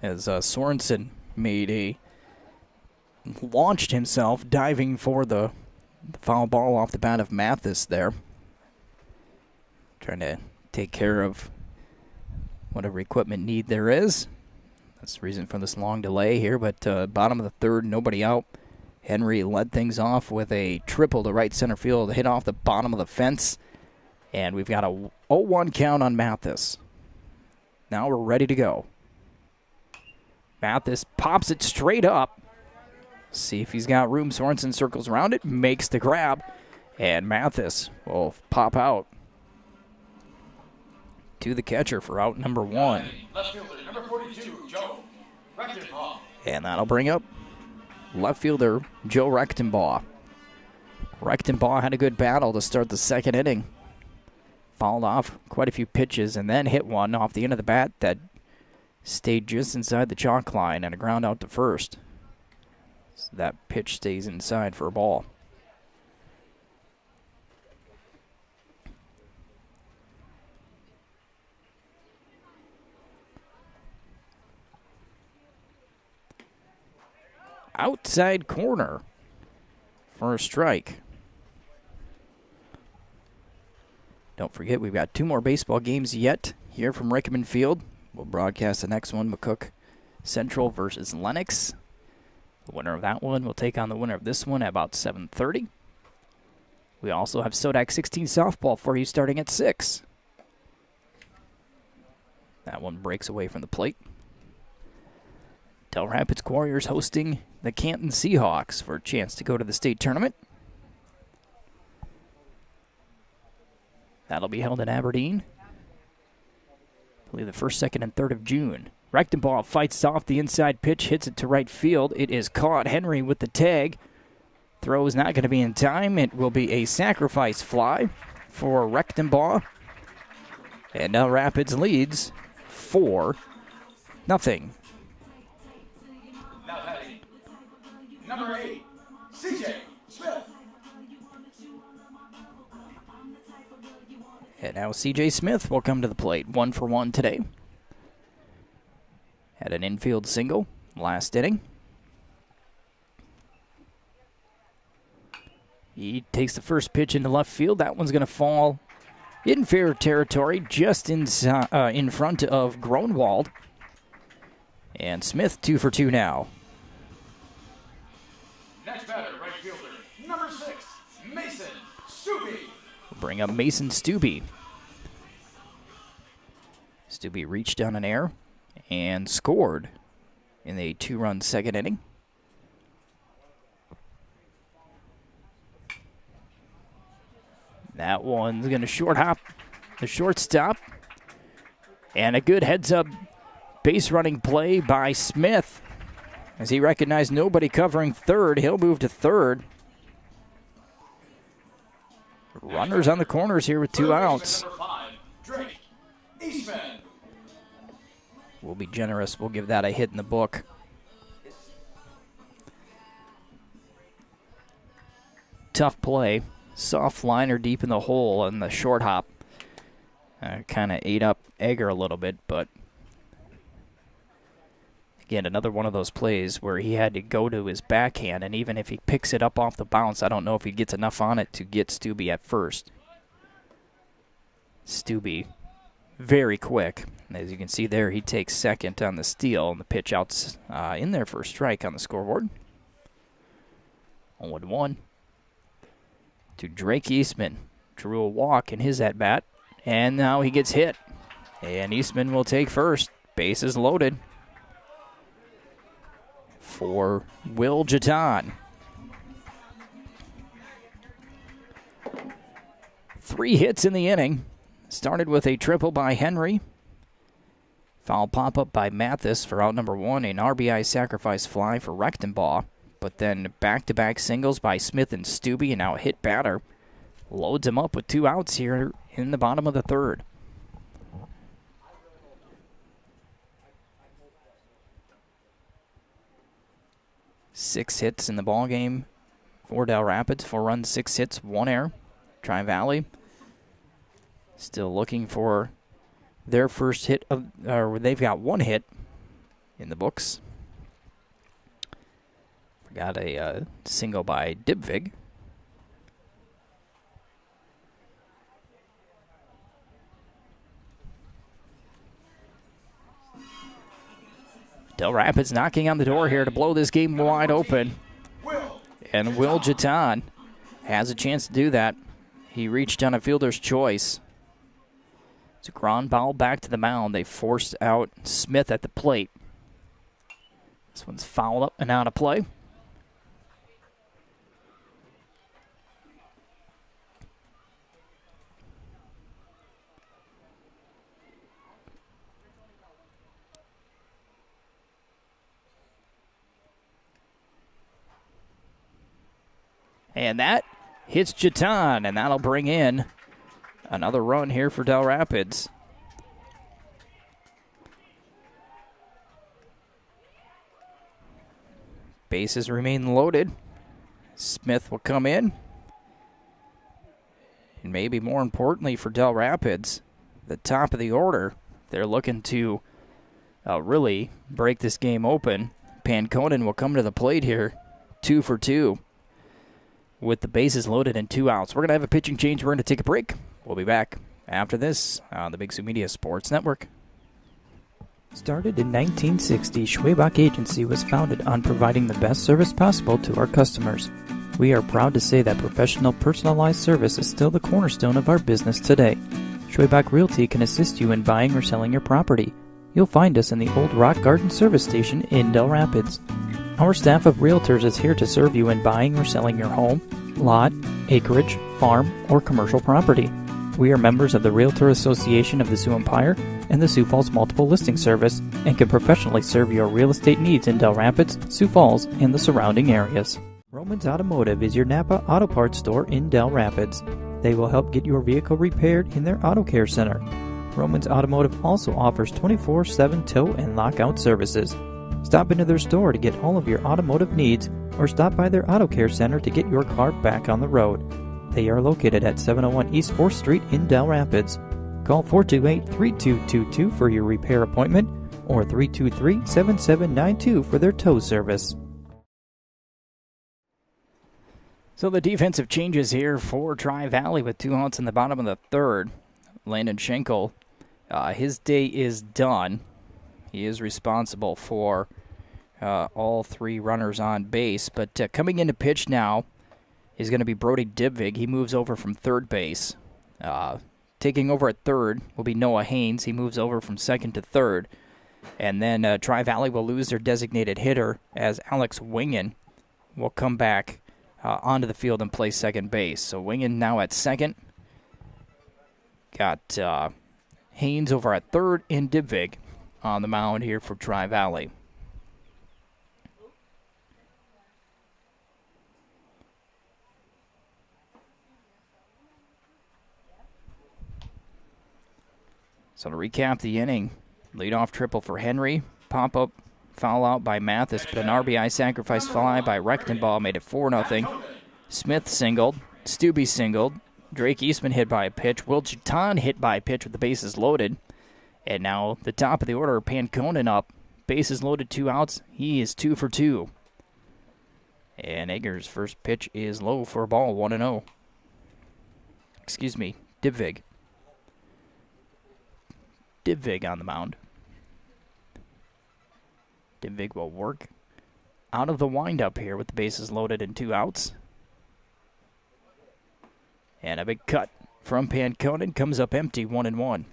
as Sorensen launched himself, diving for the foul ball off the bat of Mathis there. Trying to take care of whatever equipment need there is. That's the reason for this long delay here, but bottom of the third, nobody out. Henry led things off with a triple to right center field, hit off the bottom of the fence, and we've got a 0-1 count on Mathis. Now we're ready to go. Mathis pops it straight up. See if he's got room. Sorensen circles around it, makes the grab, and Mathis will pop out to the catcher for out number one. Left fielder, number 42, Joe Rickenbaugh. And that'll bring up left fielder Joe Rickenbaugh. Rickenbaugh had a good battle to start the second inning. Fouled off quite a few pitches and then hit one off the end of the bat that stayed just inside the chalk line and a ground out to first. So that pitch stays inside for a ball. Outside corner for a strike. Don't forget, we've got two more baseball games yet here from Rickeman Field. We'll broadcast the next one, McCook Central versus Lennox. The winner of that one will take on the winner of this one at about 7:30. We also have Sodak 16 softball for you starting at 6. That one breaks away from the plate. Dell Rapids Warriors hosting the Canton Seahawks for a chance to go to the state tournament. That'll be held in Aberdeen, I believe the 1st, 2nd, and 3rd of June. Rickenbaugh fights off the inside pitch, hits it to right field. It is caught. Henry with the tag. Throw is not going to be in time. It will be a sacrifice fly for Rickenbaugh. And now Rapids leads 4-0. Now batting, number 8, CJ Smith. And now C.J. Smith will come to the plate. 1 for 1 today. Had an infield single last inning. He takes the first pitch into left field. That one's going to fall in fair territory, just in front of Gronwald. And Smith 2 for 2 now. Next batter, right fielder, number 6, Mason Stubbe. Bring up Mason Stubbe. Stubbe reached down an air and scored in the 2-run second inning. That one's going to short hop the shortstop. And a good heads-up base running play by Smith. As he recognized nobody covering third, he'll move to third. Runners on the corners here with 2 outs. Number 5, Drake Eastman. We'll be generous. We'll give that a hit in the book. Tough play. Soft liner deep in the hole and the short hop. Kind of ate up Egger a little bit, but again, another one of those plays where he had to go to his backhand, and even if he picks it up off the bounce, I don't know if he gets enough on it to get Stubbe at first. Stubbe, very quick. As you can see there, he takes second on the steal, and the pitch out's in there for a strike on the scoreboard. 0-1 to Drake Eastman. Drew a walk in his at-bat, and now he gets hit. And Eastman will take first. Bases loaded for Will Jaton. 3 hits in the inning. Started with a triple by Henry. Foul pop-up by Mathis for out number 1. An RBI sacrifice fly for Rechtenbaugh. But then back-to-back singles by Smith and Stubbe, and now a hit batter loads him up with 2 outs here in the bottom of the third. Six hits in the ball game for Dell Rapids. 4 runs, 6 hits, 1 error. Tri-Valley still looking for their first hit or they've got 1 hit in the books. Got a single by Dibvig. Dell Rapids knocking on the door here to blow this game wide open. And Will Jaton has a chance to do that. He reached on a fielder's choice. It's a ground ball back to the mound. They forced out Smith at the plate. This one's fouled up and out of play. And that hits Jaton, and that'll bring in another run here for Dell Rapids. Bases remain loaded. Smith will come in. And maybe more importantly for Dell Rapids, the top of the order, they're looking to really break this game open. Panconen will come to the plate here, 2 for 2. With the bases loaded and 2 outs. We're going to have a pitching change. We're going to take a break. We'll be back after this on the Big Sioux Media Sports Network. Started in 1960, Schwabach Agency was founded on providing the best service possible to our customers. We are proud to say that professional, personalized service is still the cornerstone of our business today. Schwabach Realty can assist you in buying or selling your property. You'll find us in the Old Rock Garden Service Station in Dell Rapids. Our staff of realtors is here to serve you in buying or selling your home, lot, acreage, farm, or commercial property. We are members of the Realtor Association of the Sioux Empire and the Sioux Falls Multiple Listing Service and can professionally serve your real estate needs in Dell Rapids, Sioux Falls, and the surrounding areas. Romans Automotive is your Napa Auto Parts store in Dell Rapids. They will help get your vehicle repaired in their Auto Care Center. Romans Automotive also offers 24/7 tow and lockout services. Stop into their store to get all of your automotive needs or stop by their Auto Care Center to get your car back on the road. They are located at 701 East 4th Street in Dell Rapids. Call 428-3222 for your repair appointment or 323-7792 for their tow service. So the defensive changes here for Tri-Valley with 2 outs in the bottom of the third. Landon Schenkel, his day is done. He is responsible for all 3 runners on base. But coming into pitch now is going to be Brody Dibvig. He moves over from third base. Taking over at third will be Noah Haynes. He moves over from second to third. And then Tri-Valley will lose their designated hitter as Alex Wingen will come back onto the field and play second base. So Wingen now at second. Got Haynes over at third and Dibvig on the mound here for Tri-Valley. So to recap the inning, leadoff triple for Henry, pop-up foul out by Mathis, but an RBI sacrifice fly by Rechtenball made it 4-0. Smith singled, Stubbe singled, Drake Eastman hit by a pitch, Will Chiton hit by a pitch with the bases loaded, and now the top of the order, Panconen up, bases loaded, 2 outs, he is 2 for 2. And Eggers' first pitch is low for a ball, 1-0. Excuse me, Dibvig. Dibvig on the mound. Dibvig will work out of the windup here with the bases loaded and 2 outs. And a big cut from Panconen comes up empty, 1-1.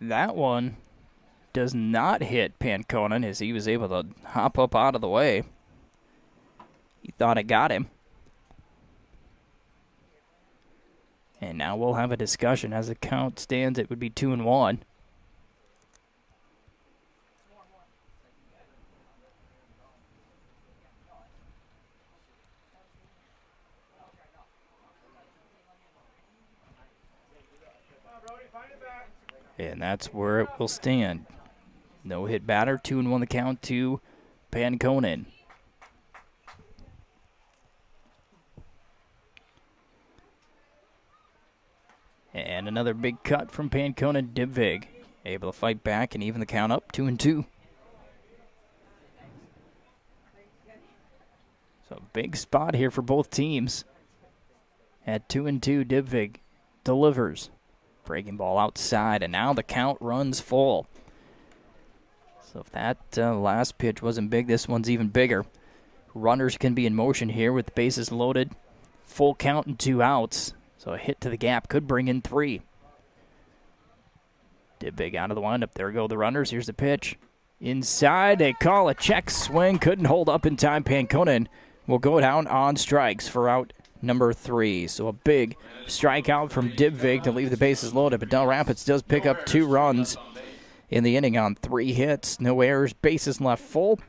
That one does not hit Panconen as he was able to hop up out of the way. He thought it got him. And now we'll have a discussion. As the count stands, it would be 2-1. And that's where it will stand. No hit batter, 2-1 the count to Panconen. And another big cut from Panconen. Dibvig able to fight back and even the count up, 2-2. So big spot here for both teams. At 2-2, Dibvig delivers. Breaking ball outside, and now the count runs full. So if that last pitch wasn't big, this one's even bigger. Runners can be in motion here with the bases loaded. Full count and 2 outs. So a hit to the gap could bring in 3. Dibvig out of the windup. There go the runners. Here's the pitch. Inside, they call a check swing. Couldn't hold up in time. Panconen will go down on strikes for out number 3. So a big strikeout from Dibvig to leave the bases loaded. But Dell Rapids does pick up 2 runs in the inning on 3 hits. No errors, bases left full.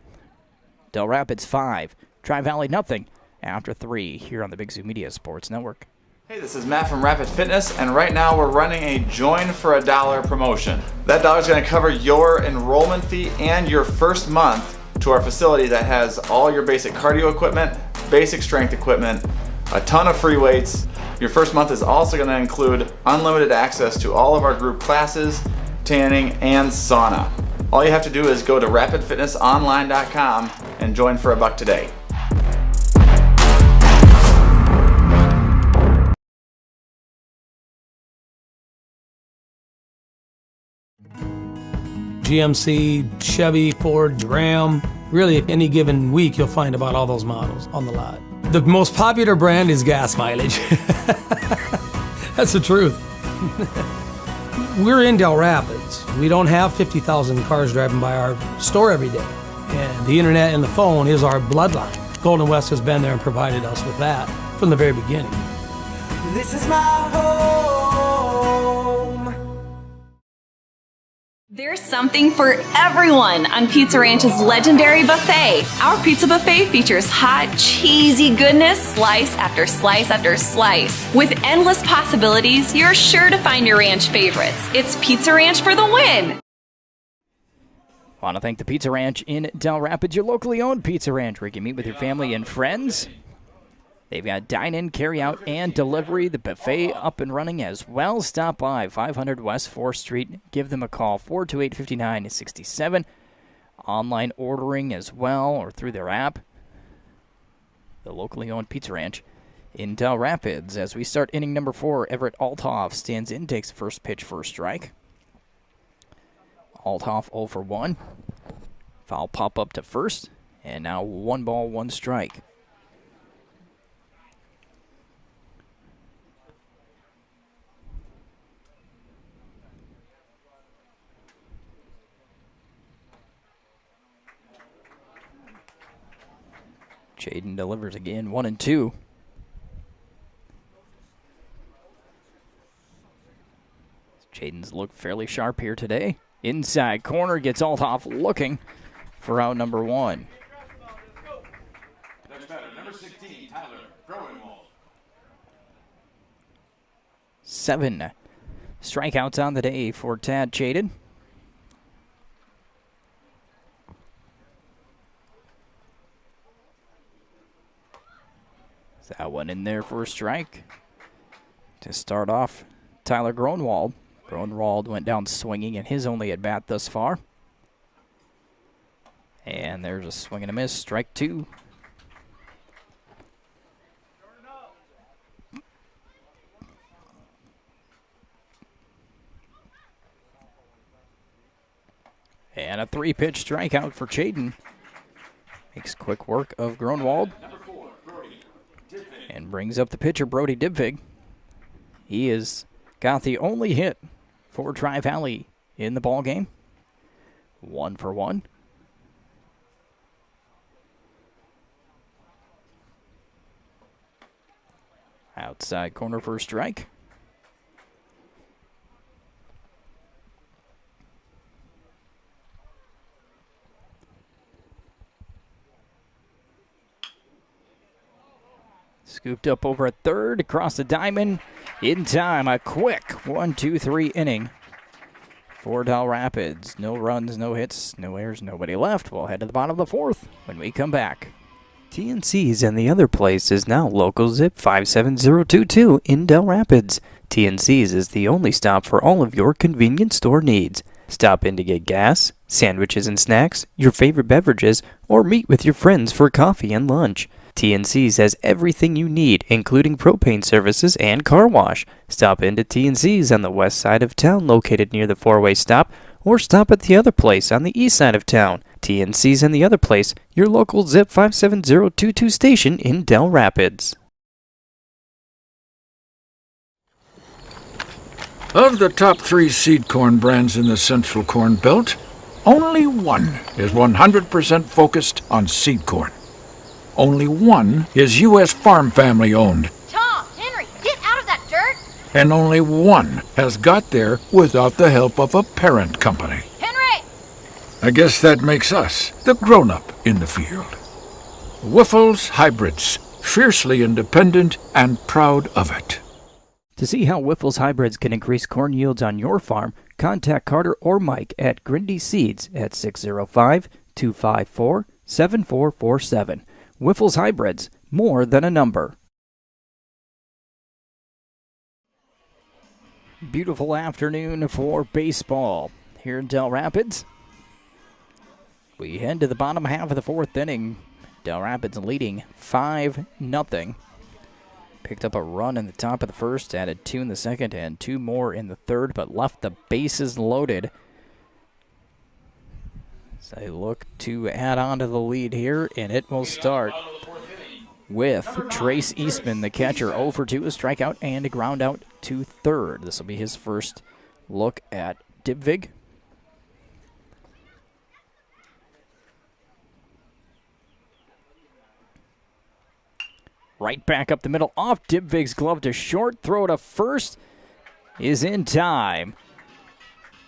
Dell Rapids 5, Tri-Valley nothing after 3 here on the Big Zoo Media Sports Network. Hey, this is Matt from Rapid Fitness, and right now we're running a Join for $1 promotion. That dollar is going to cover your enrollment fee and your first month to our facility that has all your basic cardio equipment, basic strength equipment, a ton of free weights. Your first month is also going to include unlimited access to all of our group classes, tanning, and sauna. All you have to do is go to rapidfitnessonline.com and join for $1 today. GMC, Chevy, Ford, Ram. Really, any given week, you'll find about all those models on the lot. The most popular brand is gas mileage. That's the truth. We're in Dell Rapids. We don't have 50,000 cars driving by our store every day. And the internet and the phone is our bloodline. Golden West has been there and provided us with that from the very beginning. This is my home. There's something for everyone on Pizza Ranch's legendary buffet. Our pizza buffet features hot, cheesy goodness, slice after slice after slice. With endless possibilities, you're sure to find your ranch favorites. It's Pizza Ranch for the win. I want to thank the Pizza Ranch in Dell Rapids, your locally owned Pizza Ranch, where you can meet with your family and friends. They've got dine-in, carry-out, and delivery. The buffet up and running as well. Stop by 500 West 4th Street. Give them a call, 428-5967. Online ordering as well, or through their app. The locally owned Pizza Ranch in Dell Rapids. As we start inning number 4, Everett Althoff stands in, takes the first pitch for a strike. Althoff 0 for 1. Foul pop up to first, and now 1 ball, 1 strike. Jaden delivers again, 1-2. Jaden's looked fairly sharp here today. Inside corner, gets Althoff looking for out number 1. Number 16, Tyler Groenwald. 7 strikeouts on the day for Tad Jaden. That one in there for a strike. To start off, Tyler Groenwald. Groenwald went down swinging in his only at-bat thus far. And there's a swing and a miss, strike 2. And a 3-pitch strikeout for Jaden. Makes quick work of Groenwald. And brings up the pitcher, Brody Dibvig. He has got the only hit for Tri-Valley in the ball game. 1 for 1. Outside corner for a strike. Scooped up over at third, across the diamond, in time. A quick 1-2-3 inning for Dell Rapids. No runs, no hits, no errors, nobody left. We'll head to the bottom of the 4th when we come back. TNC's and the other place is now Local Zip 57022 in Dell Rapids. TNC's is the only stop for all of your convenience store needs. Stop in to get gas, sandwiches and snacks, your favorite beverages, or meet with your friends for coffee and lunch. TNC's has everything you need, including propane services and car wash. Stop into TNC's on the west side of town, located near the 4-way stop, or stop at the other place on the east side of town. TNC's and the other place, your local Zip 57022 station in Dell Rapids. Of the top 3 seed corn brands in the Central Corn Belt, only one is 100% focused on seed corn. Only one is U.S. farm family owned. Tom, Henry, get out of that dirt! And only one has got there without the help of a parent company. Henry! I guess that makes us the grown-up in the field. Wiffles Hybrids, fiercely independent and proud of it. To see how Wiffles Hybrids can increase corn yields on your farm, contact Carter or Mike at Grindy Seeds at 605-254-7447. Wiffles Hybrids, more than a number. Beautiful afternoon for baseball here in Dell Rapids. We head to the bottom half of the 4th inning. Dell Rapids leading 5-0. Picked up a run in the top of the first, added 2 in the second, and 2 more in the third, but left the bases loaded. So they look to add on to the lead here, and it will start with Trace Eastman, the catcher, 0 for 2, a strikeout and a ground out to third. This will be his first look at Dibvig. Right back up the middle, off Dibvig's glove to short, throw to first is in time.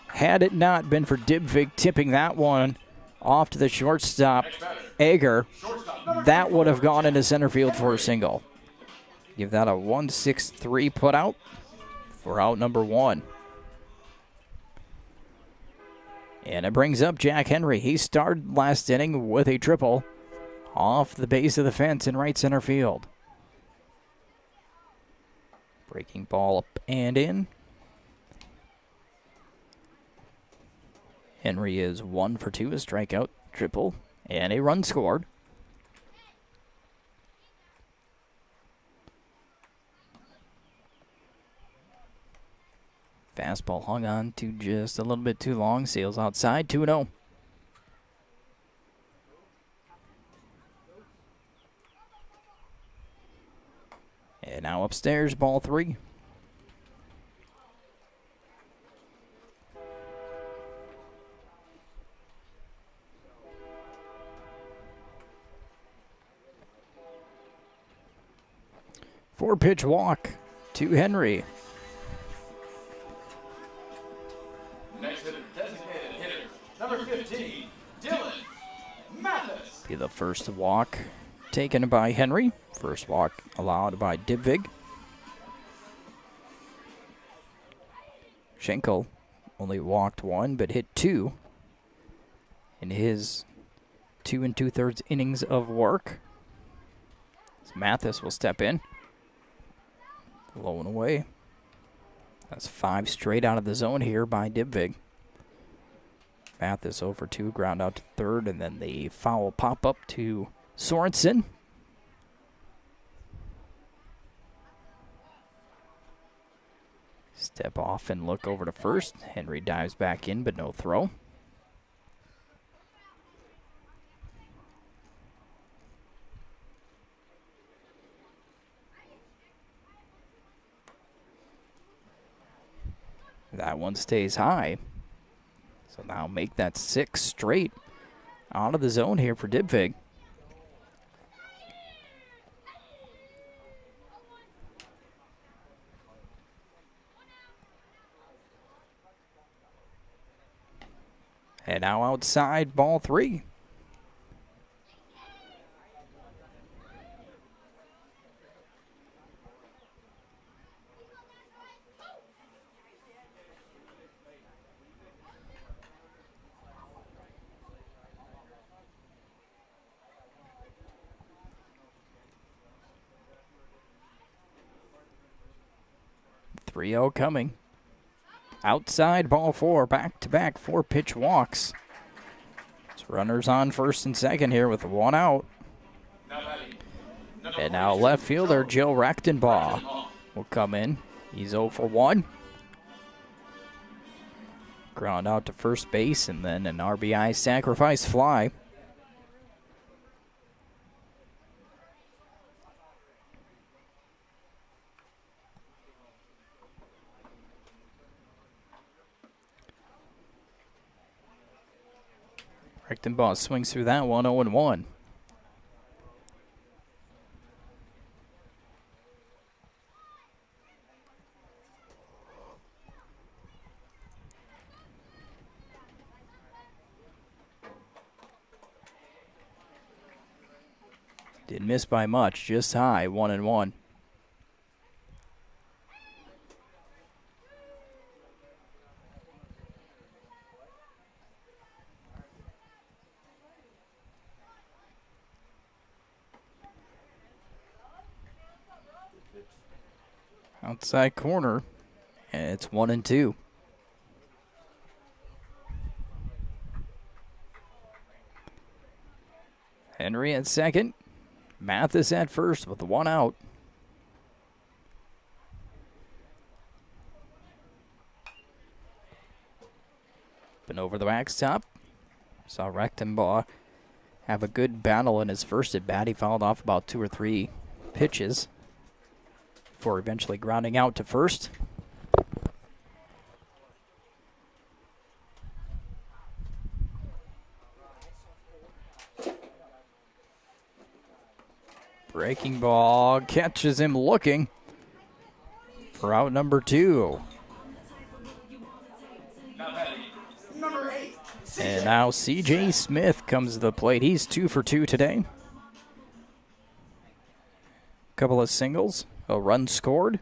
Had it not been for Dibvig tipping that one off to the shortstop, Egger, that would have gone into center field for a single. Give that a 1-6-3 put out for out number 1. And it brings up Jack Henry. He started last inning with a triple off the base of the fence in right center field. Breaking ball up and in. Henry is 1 for 2, a strikeout, triple, and a run scored. Fastball hung on to just a little bit too long. Sails outside, 2-0. And now upstairs, ball 3. Four-pitch walk to Henry. Next hitter, designated hitter, number 15, Dylan Mathis. Be the first walk taken by Henry. First walk allowed by Dibvig. Schenkel only walked 1, but hit 2 in his 2 2/3 innings of work. As Mathis will step in. Low and away. That's 5 straight out of the zone here by Dibvig. Mathis over 2, ground out to third, and then the foul pop up to Sorensen. Step off and look over to first. Henry dives back in, but no throw. That one stays high. So now make that 6 straight out of the zone here for Dibvig. And now outside, ball 3. Three-0 coming. Outside, ball 4, back-to-back 4-pitch walks. It's runners on first and second here with 1 out. And now left fielder Joe Rechtenbaugh will come in. He's 0 for 1. Ground out to first base, and then an RBI sacrifice fly. Rechtenbaugh swings through that one, 0-1. Didn't miss by much, just high, 1-1. Outside corner, and it's 1-2. Henry at second. Mathis at first with 1 out. Been over the backstop. Saw Rechtenbaugh have a good battle in his first at bat. He fouled off about 2 or 3 pitches before eventually grounding out to first. Breaking ball catches him looking for out number 2. And now C.J. Smith comes to the plate. He's 2 for 2 today. Couple of singles. A run scored.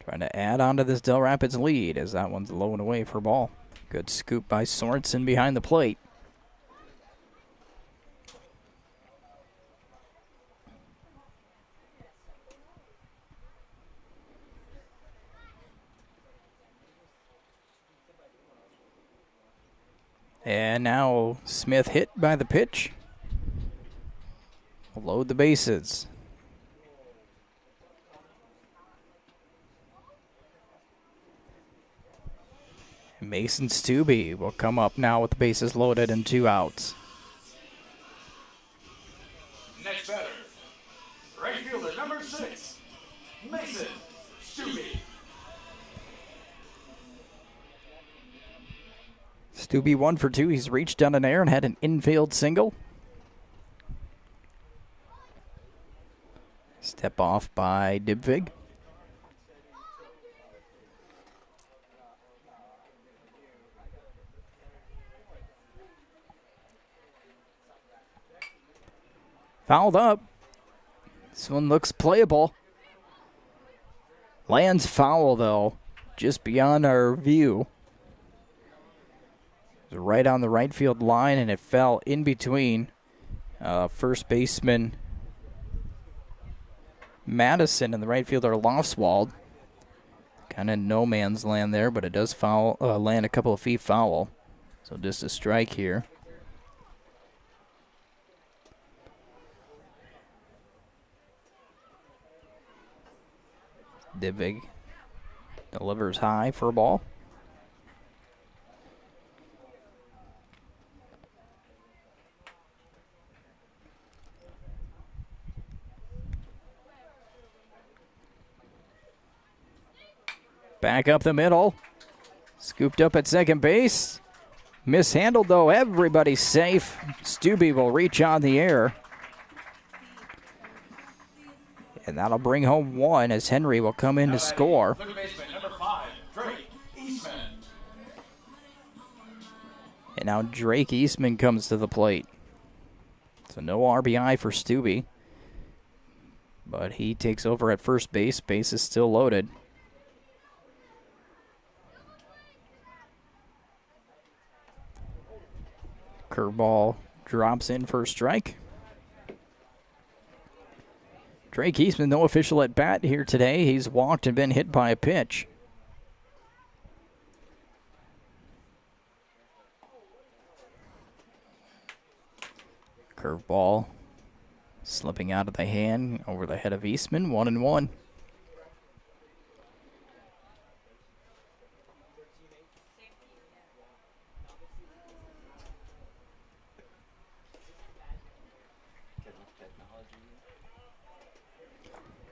Trying to add on to this Dell Rapids lead as that one's low and away for ball. Good scoop by Sorensen behind the plate. And now Smith hit by the pitch. Will load the bases. Mason Stubbe will come up now with the bases loaded and 2 outs. Next batter, right fielder number 6, Mason Stubbe. Stubbe 1 for 2. He's reached down an air and had an infield single. Step off by Dybvig. Fouled up. This one looks playable. Lands foul, though, just beyond our view. It was right on the right field line, and it fell in between first baseman Madison and the right fielder Lofswald. Kind of no man's land there, but it does foul, land a couple of feet foul. So just a strike here. Dybvig delivers high for a ball. Back up the middle. Scooped up at second base. Mishandled, though. Everybody's safe. Stubbe will reach on the air. And that'll bring home 1 as Henry will come in to score. Third baseman number 5, Drake Eastman. And now Drake Eastman comes to the plate. So no RBI for Stubbe. But he takes over at first base. Base is still loaded. Curveball drops in for a strike. Drake Eastman, no official at bat here today. He's walked and been hit by a pitch. Curveball slipping out of the hand over the head of Eastman. 1-1.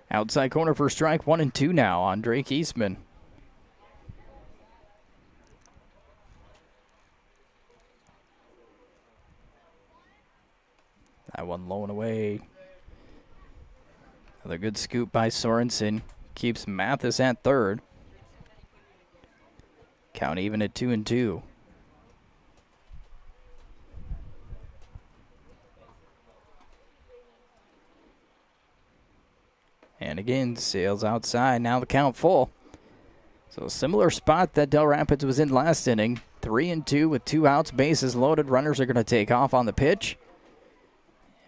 Outside corner for strike, 1-2 now on Drake Eastman. That one low and away. Another good scoop by Sorensen. Keeps Mathis at third. Count even at 2-2. And again, Sales outside. Now the count full. So a similar spot that Dell Rapids was in last inning. 3-2 with 2 outs, bases loaded. Runners are going to take off on the pitch.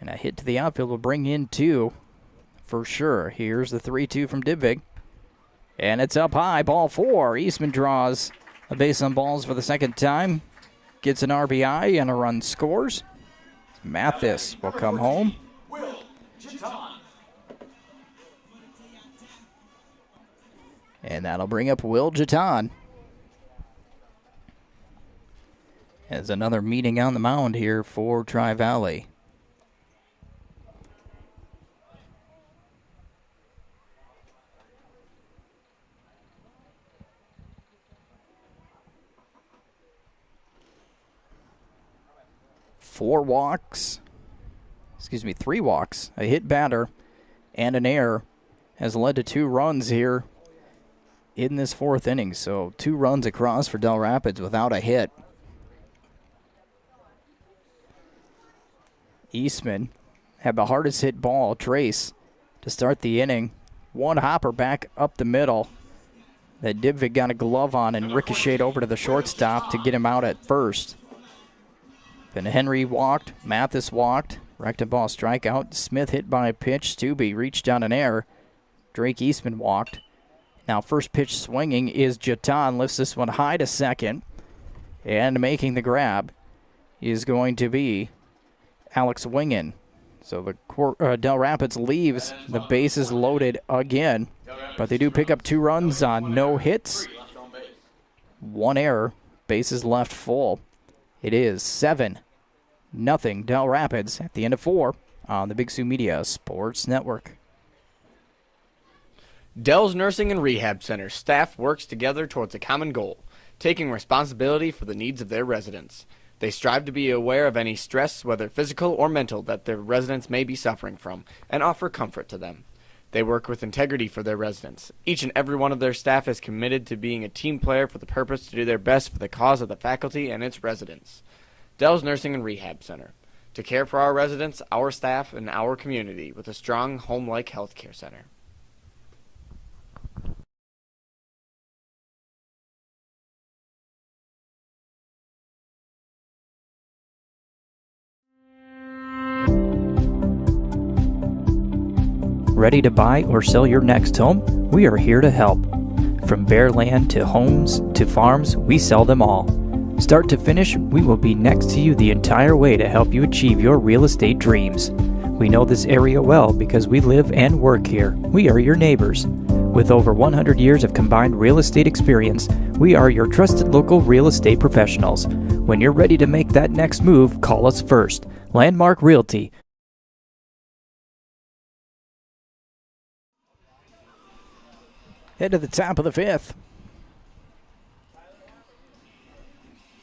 And a hit to the outfield will bring in 2 for sure. Here's the 3-2 from Dybvig. And it's up high, ball 4. Eastman draws a base on balls for the second time. Gets an RBI and a run scores. Mathis will come home. And that'll bring up Will Jaton. As another meeting on the mound here for Tri-Valley. Three walks, a hit batter, and an error has led to 2 runs here in this 4th inning. So 2 runs across for Dell Rapids without a hit. Eastman had the hardest hit ball, Trace, to start the inning. One hopper back up the middle that Dybvig got a glove on and ricocheted over to the shortstop to get him out at first. Then Henry walked, Mathis walked, wrecked a ball strikeout. Smith hit by a pitch. Stubbe reached down an error. Drake Eastman walked. Now first pitch swinging is Jaton. Lifts this one high to second. And making the grab is going to be Alex Wingen. So the Dell Rapids leaves the bases loaded again, but they do pick up 2 runs on no hits, 1 error, bases left full. It is 7-0 Dell Rapids at the end of 4 on the Big Sioux Media Sports Network. Dell's Nursing and Rehab Center staff works together towards a common goal, taking responsibility for the needs of their residents. They strive to be aware of any stress, whether physical or mental, that their residents may be suffering from, and offer comfort to them. They work with integrity for their residents. Each and every one of their staff is committed to being a team player for the purpose to do their best for the cause of the faculty and its residents. Dell's Nursing and Rehab Center, to care for our residents, our staff, and our community with a strong home-like healthcare center. Ready to buy or sell your next home? We are here to help. From bare land to homes to farms, we sell them all. Start to finish, we will be next to you the entire way to help you achieve your real estate dreams. We know this area well because we live and work here. We are your neighbors. With over 100 years of combined real estate experience, we are your trusted local real estate professionals. When you're ready to make that next move, call us first. Landmark Realty. Head to the top of the 5th.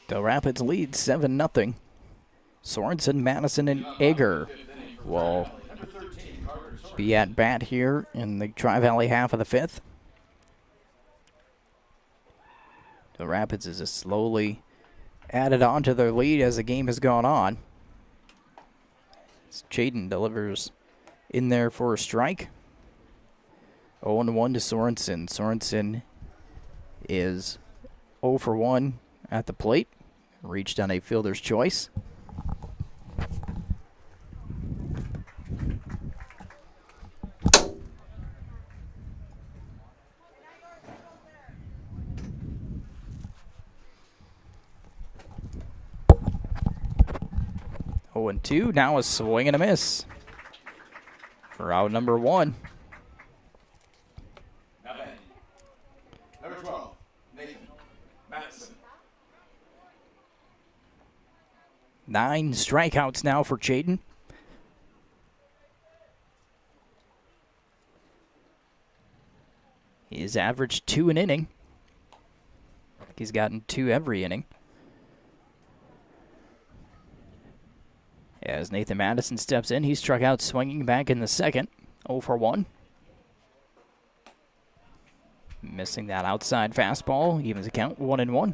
Dell Rapids lead 7-0. Sorensen, Madison, and Egger will be at bat here in the Tri-Valley half of the 5th. Dell Rapids is slowly added on to their lead as the game has gone on. Chaden delivers in there for a strike. 0-1 to Sorensen. Sorensen is 0 for 1 at the plate. Reached on a fielder's choice. Oh, and 2. Now a swing and a miss for out number 1. Number 12, Nathan Madison. 9 strikeouts now for Chaden. He's averaged 2 an inning. He's gotten 2 every inning. As Nathan Madison steps in, he struck out swinging back in the 2nd. 0 for 1. Missing that outside fastball. Evens the count 1-1.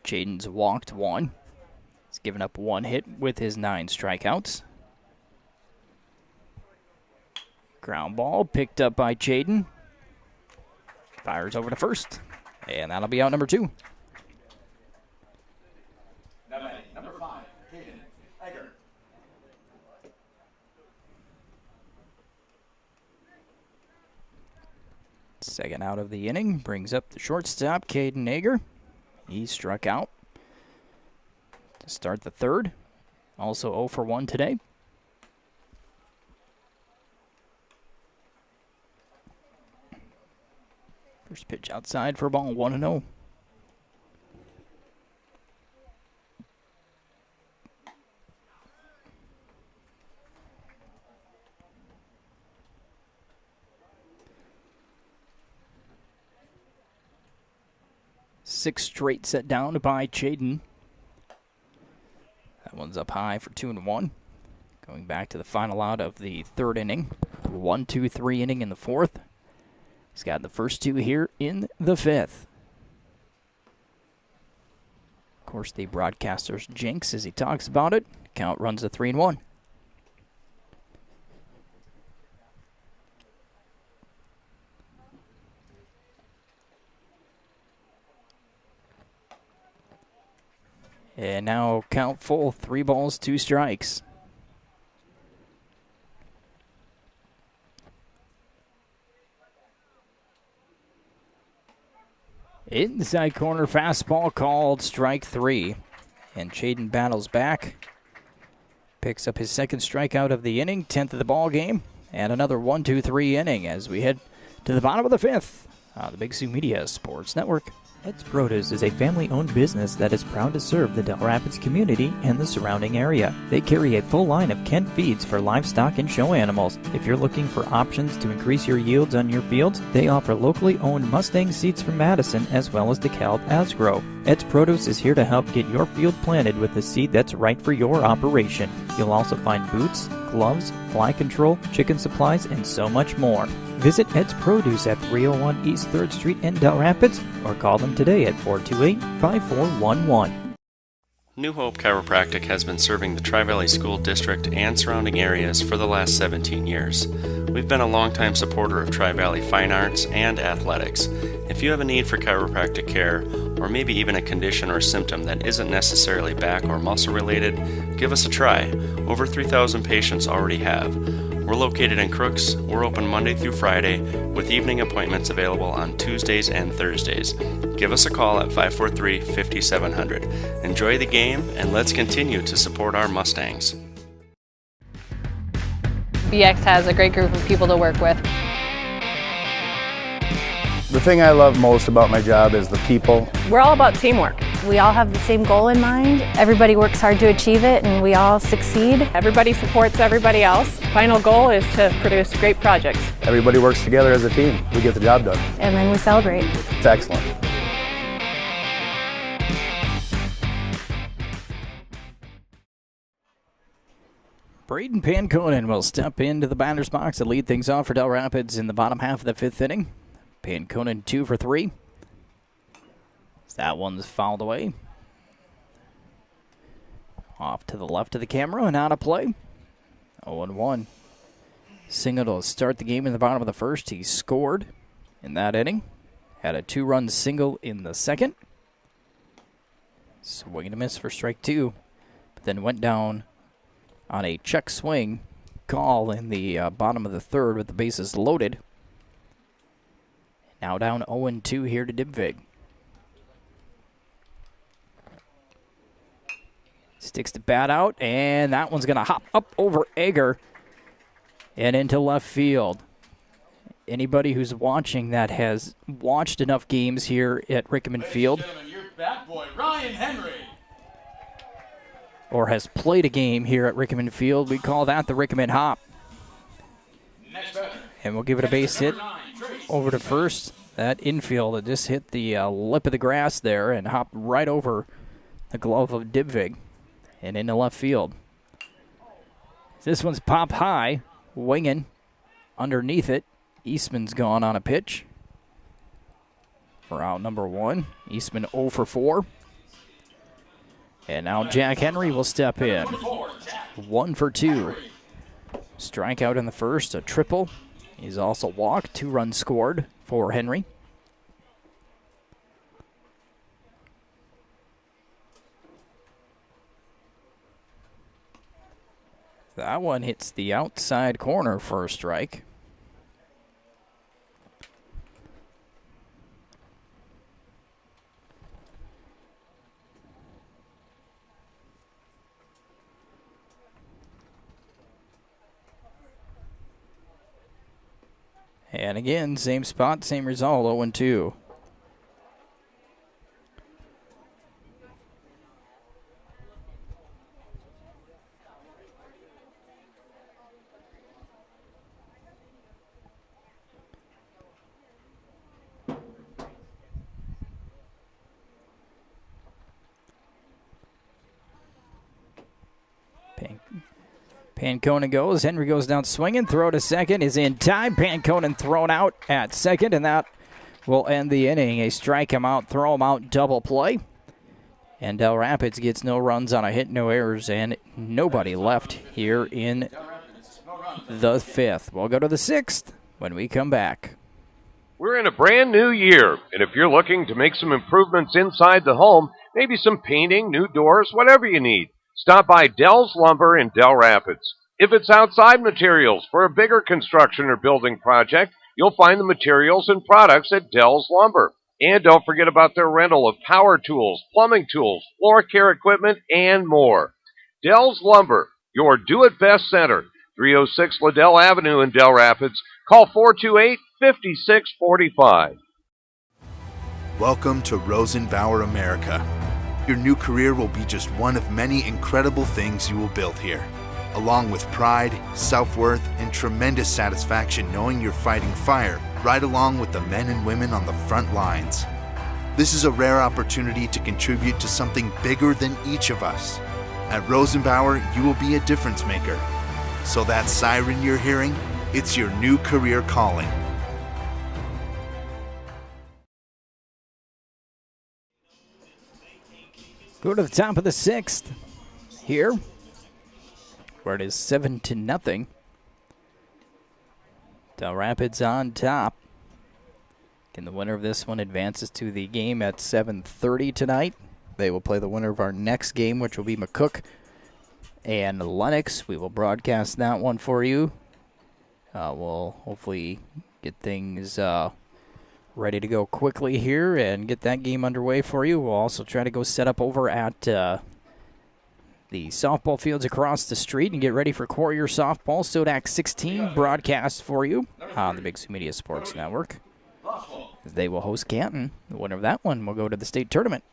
Chaden's walked 1. He's given up 1 hit with his 9 strikeouts. Ground ball picked up by Chaden. Fires over to first. And that'll be out number 2. Number 5, Hayden Egger. Second out of the inning brings up the shortstop, Caden Egger. He struck out to start the 3rd. Also 0 for 1 today. First pitch outside for a ball, 1-0. Six straight set down by Chaden. That one's up high for 2-1. Going back to the final out of the 3rd inning. 1-2-3 inning in the 4th. He's got the first 2 here in the 5th. Of course, the broadcaster's jinx as he talks about it. Count runs to 3-1. And now count full, 3 balls, 2 strikes. Inside corner fastball called strike 3. And Chaden battles back. Picks up his second strikeout of the inning, 10th of the ball game. And another 1-2-3 inning as we head to the bottom of the 5th on the Big Sioux Media Sports Network. Ed's Produce is a family-owned business that is proud to serve the Dell Rapids community and the surrounding area. They carry a full line of Kent feeds for livestock and show animals. If you're looking for options to increase your yields on your fields, they offer locally owned Mustang seeds from Madison as well as DeKalb Asgrow. Ed's Produce is here to help get your field planted with the seed that's right for your operation. You'll also find boots, gloves, fly control, chicken supplies, and so much more. Visit Ed's Produce at 301 East 3rd Street in Dell Rapids or call them today at 428-5411. New Hope Chiropractic has been serving the Tri-Valley School District and surrounding areas for the last 17 years. We've been a longtime supporter of Tri-Valley fine arts and athletics. If you have a need for chiropractic care, or maybe even a condition or symptom that isn't necessarily back or muscle related, give us a try. Over 3,000 patients already have. We're located in Crooks. We're open Monday through Friday, with evening appointments available on Tuesdays and Thursdays. Give us a call at 543-5700. Enjoy the game, and let's continue to support our Mustangs. BX has a great group of people to work with. The thing I love most about my job is the people. We're all about teamwork. We all have the same goal in mind. Everybody works hard to achieve it and we all succeed. Everybody supports everybody else. Final goal is to produce great projects. Everybody works together as a team. We get the job done. And then we celebrate. It's excellent. Braden Panconen will step into the batter's box to lead things off for Dell Rapids in the bottom half of the 5th inning. Panconen 2 for 3. That one's fouled away. Off to the left of the camera and out of play. 0-1. Single to start the game in the bottom of the 1st. He scored in that inning. Had a 2-run single in the 2nd. Swing and a miss for strike 2. But then went down on a check swing call in the bottom of the 3rd with the bases loaded. Now down 0-2 here to Dibvig. Sticks the bat out, and that one's going to hop up over Egger and into left field. Anybody who's watching that has watched enough games here at Rickeman Field, Your bat boy, Ryan Henry. or has played a game here at Rickeman Field, we call that the Rickeman Hop. And we'll give it a base hit over to first. That infield, it just hit the lip of the grass there and hopped right over the glove of Dibvig and into left field. This one's popped high, winging underneath it. Eastman's gone on a pitch for out number 1. Eastman 0 for 4. And now Jack Henry will step in. 1 for 2. Strikeout in the 1st, a triple. He's also walked, 2 runs scored for Henry. That one hits the outside corner for a strike. And again, same spot, same result, 0-2. Panconen goes. Henry goes down swinging. Throw to second is in time. Panconen thrown out at second, and that will end the inning. A strike him out, throw him out, double play. And Dell Rapids gets no runs on a hit, no errors, and nobody left here in the 5th. We'll go to the 6th when we come back. We're in a brand new year, and if you're looking to make some improvements inside the home, maybe some painting, new doors, whatever you need, stop by Dell's Lumber in Dell Rapids. If it's outside materials for a bigger construction or building project, you'll find the materials and products at Dell's Lumber. And don't forget about their rental of power tools, plumbing tools, floor care equipment, and more. Dell's Lumber, your do-it-best center, 306 Liddell Avenue in Dell Rapids. Call 428-5645. Welcome to Rosenbauer America. Your new career will be just one of many incredible things you will build here, along with pride, self-worth, and tremendous satisfaction knowing you're fighting fire right along with the men and women on the front lines. This is a rare opportunity to contribute to something bigger than each of us. At Rosenbauer, you will be a difference maker. So that siren you're hearing, it's your new career calling. Go to the top of the 6th here, where it is 7-0. Dell Rapids on top. And the winner of this one advances to the game at 7:30 tonight. They will play the winner of our next game, which will be McCook and Lennox. We will broadcast that one for you. We'll hopefully get things ready to go quickly here and get that game underway for you. We'll also try to go set up over at the softball fields across the street and get ready for Courier Softball Sodak 16 broadcast for you on the Big Sioux Media Sports Network. They will host Canton. The winner of that one will go to the state tournament.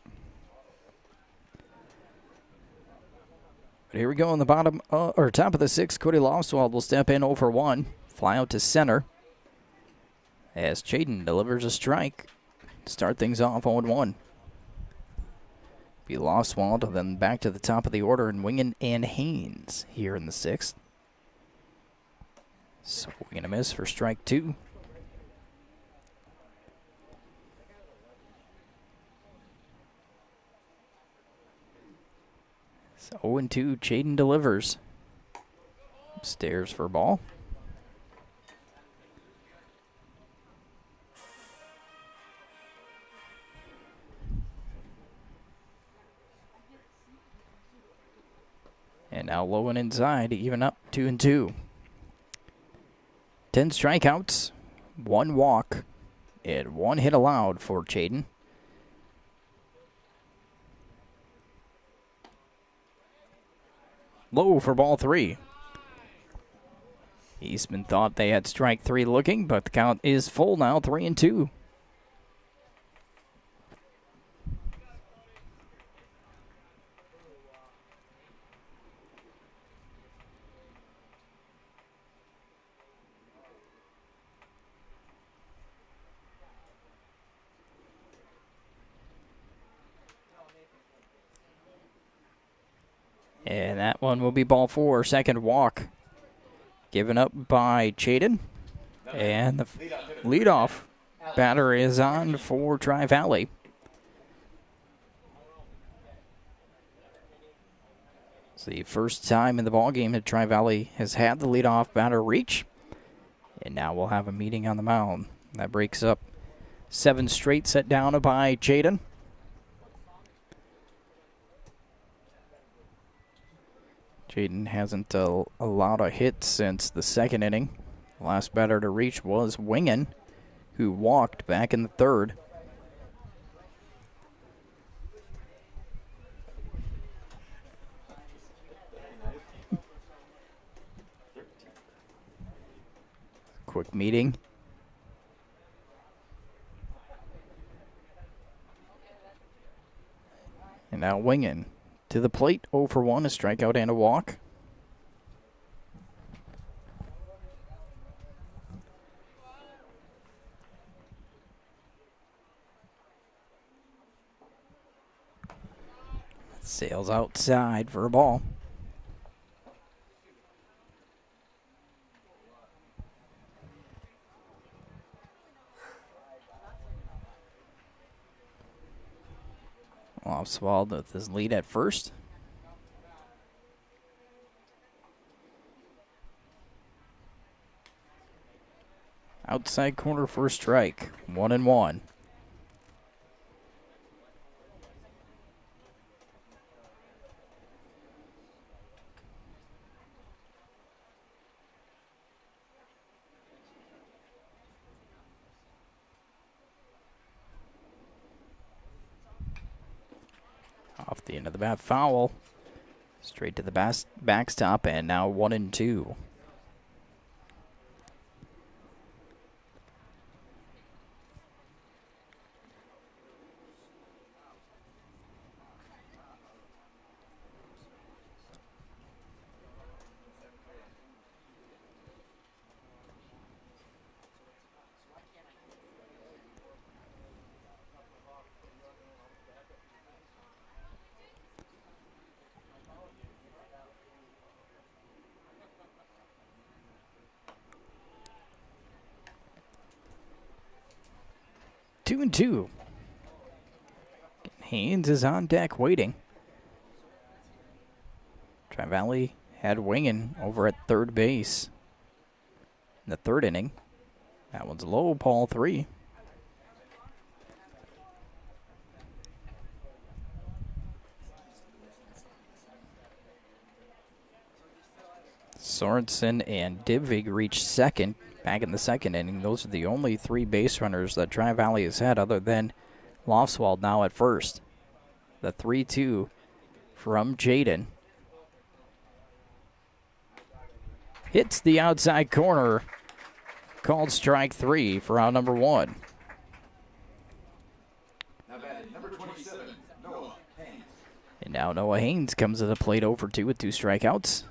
But here we go on the bottom or top of the 6th. Cody Lofswald will step in over 1, fly out to center as Chaden delivers a strike. Start things off 0-1. Be Lofswald, then back to the top of the order and Wingen and Haynes here in the 6th. So we're going to miss for strike 2. So 0-2, Chaden delivers. Upstairs for ball. And now low and inside, even up 2-2. 10 strikeouts, 1 walk, and 1 hit allowed for Chaden. Low for ball 3. Eastman thought they had strike 3 looking, but the count is full now, 3-2. And that one will be ball 4, second walk. Given up by Chaden. And the leadoff batter is on for Tri-Valley. It's the first time in the ballgame that Tri-Valley has had the leadoff batter reach. And now we'll have a meeting on the mound. That breaks up 7 straight set down by Chaden. Chaden hasn't allowed a hit since the 2nd inning. The last batter to reach was Wingen, who walked back in the 3rd. Quick meeting. And now Wingen to the plate, 0 for 1, a strikeout and a walk. Sails outside for a ball. Lofswald with his lead at first. Outside corner for a strike. 1-1. Off the end of the bat, foul. Straight to the backstop, and now 1-2. Two and two. Haynes is on deck waiting. Tri-Valley had Wingen over at third base in the third inning. That one's low, ball 3. Sorensen and Divvig reached second back in the second inning. Those are the only 3 base runners that Tri-Valley has had other than Lofswald now at first. The 3-2 from Jaden. Hits the outside corner. Called strike 3 for out number 1. And now Noah Haynes comes to the plate over 2 with 2 strikeouts.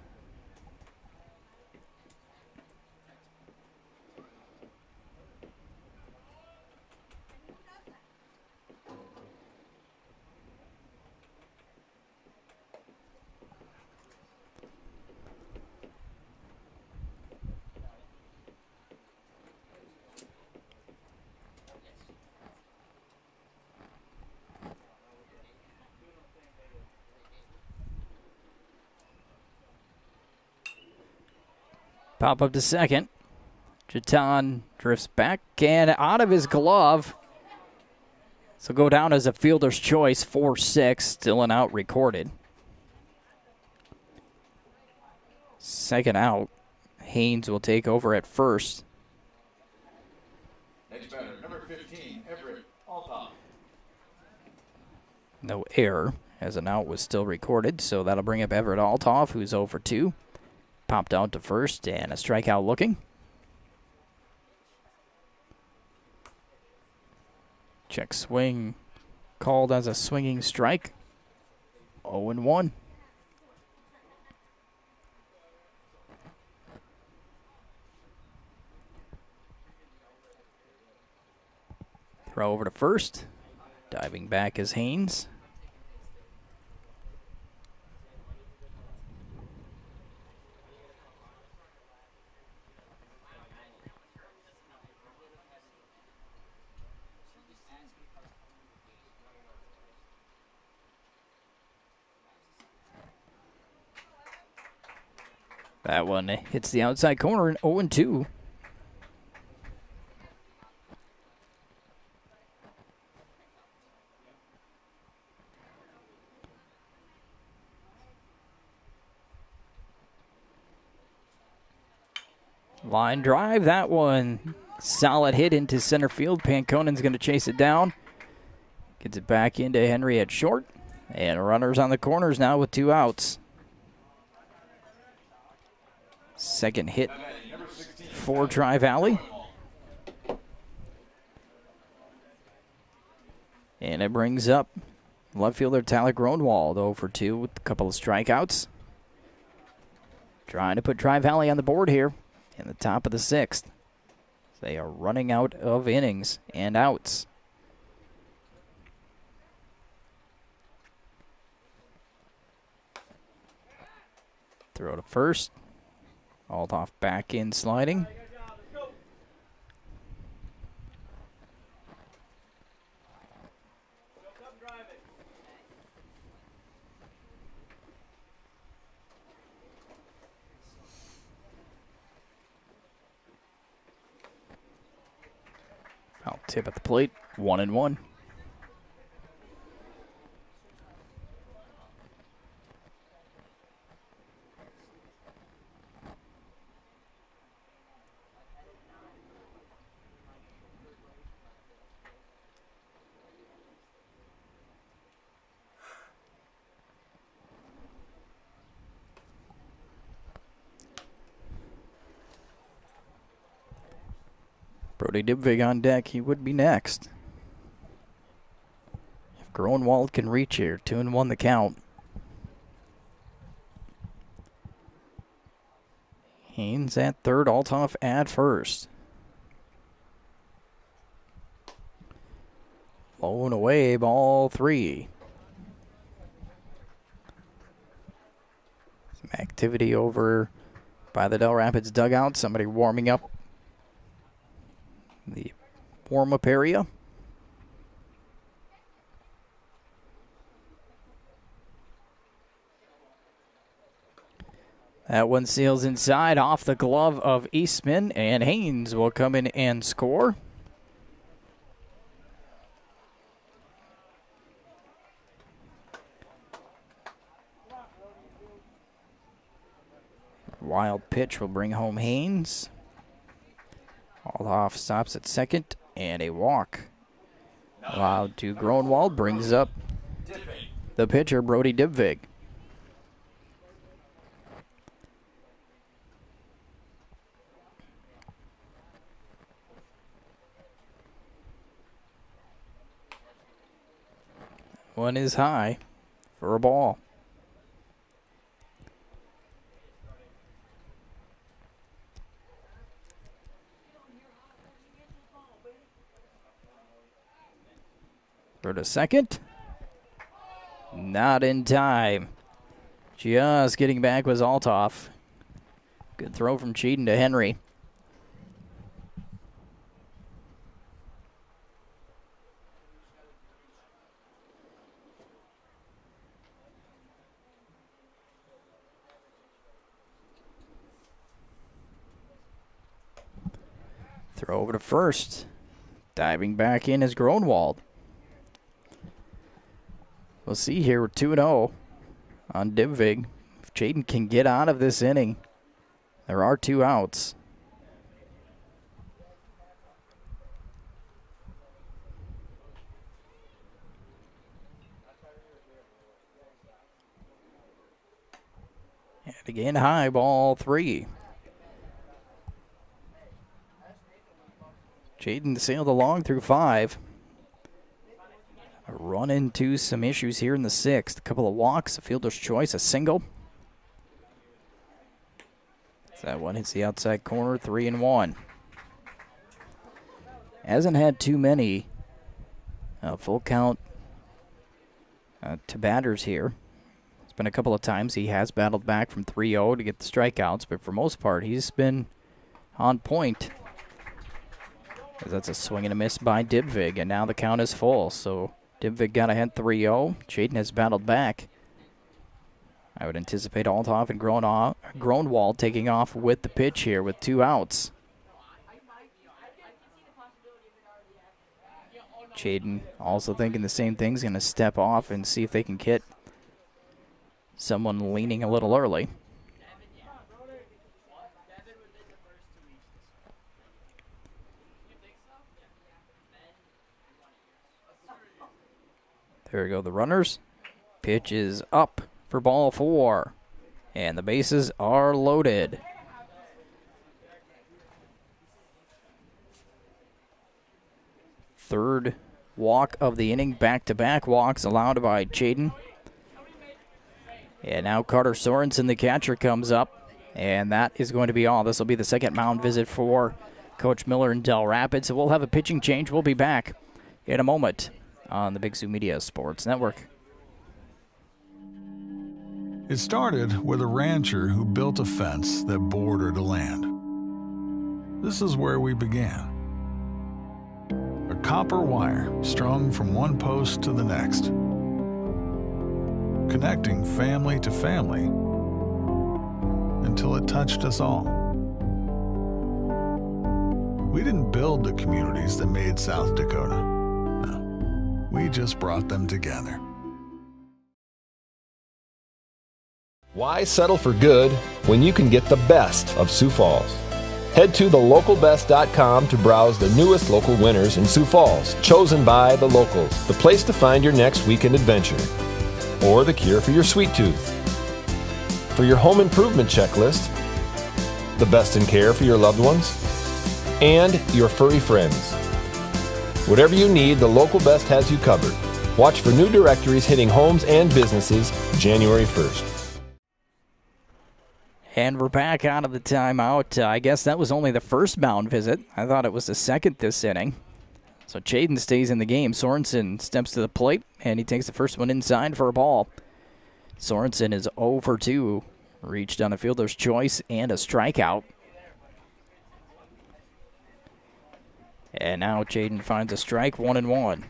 Pop up to second. Jatan drifts back and out of his glove. So go down as a fielder's choice, 4-6, still an out recorded. Second out. Haynes will take over at first. Next batter, number 15, Everett Altoff. No error, as an out was still recorded, so that'll bring up Everett Altoff, who's over 2. Popped out to first, and a strikeout looking. Check swing, called as a swinging strike. 0-1. Throw over to first. Diving back is Haynes. That one hits the outside corner and 0-2. Line drive, that one. Solid hit into center field. Panconen's going to chase it down. Gets it back into Henry at short. And runners on the corners now with 2 outs. Second hit for Tri-Valley. And it brings up left fielder Tyler Gronwald over 2 with a couple of strikeouts. Trying to put Tri-Valley on the board here in the top of the 6th. They are running out of innings and outs. Throw to first. Altoff back in sliding. Tip at the plate, 1-1. Brody Dibvig on deck. He would be next. If Groenwald can reach here, 2-1 the count. Haynes at third, Altoff at first. Low and away, ball 3. Some activity over by the Dell Rapids dugout. Somebody warming up the warm-up area. That one seals inside off the glove of Eastman, and Haynes will come in and score. Wild pitch will bring home Haynes. Altoff stops at second, and a walk allowed to Groenwald brings up the pitcher, Brody Dibvig. One is high for a ball. For the second. Not in time. Just getting back was Altoff. Good throw from Cheaton to Henry. Throw over to first. Diving back in is Groenwald. We'll see here, we're 2-0 on Dibvig. If Jaden can get out of this inning, there are 2 outs. And again, high, ball 3. Jaden sailed along through 5. Run into some issues here in the 6th. A couple of walks, a fielder's choice, a single. That one hits the outside corner, 3-1. Hasn't had too many full count to batters here. It's been a couple of times he has battled back from 3-0 to get the strikeouts, but for most part he's been on point. That's a swing and a miss by Dibvig, and now the count is full, so Dibvig got ahead 3-0. Jaden has battled back. I would anticipate Altoff and Groenwald taking off with the pitch here with 2 outs. Jaden also thinking the same thing. He's going to step off and see if they can get someone leaning a little early. There we go, the runners. Pitch is up for ball 4. And the bases are loaded. Third walk of the inning. Back-to-back walks allowed by Jaden. And now Carter Sorensen, the catcher, comes up. And that is going to be all. This will be the second mound visit for Coach Miller in Dell Rapids. So we'll have a pitching change. We'll be back in a moment on the Big Sioux Media Sports Network. It started with a rancher who built a fence that bordered a land. This is where we began. A copper wire strung from one post to the next, connecting family to family until it touched us all. We didn't build the communities that made South Dakota. No, we just brought them together. Why settle for good when you can get the best of Sioux Falls? Head to thelocalbest.com to browse the newest local winners in Sioux Falls, chosen by the locals, the place to find your next weekend adventure, or the cure for your sweet tooth. For your home improvement checklist, the best in care for your loved ones, and your furry friends. Whatever you need, the Local Best has you covered. Watch for new directories hitting homes and businesses January 1st. And we're back out of the timeout. I guess that was only the first mound visit. I thought it was the second this inning. So Chaden stays in the game. Sorensen steps to the plate, and he takes the first one inside for a ball. Sorensen is 0 for 2. Reached on a fielder's choice and a strikeout. And now Chaden finds a strike, 1-1.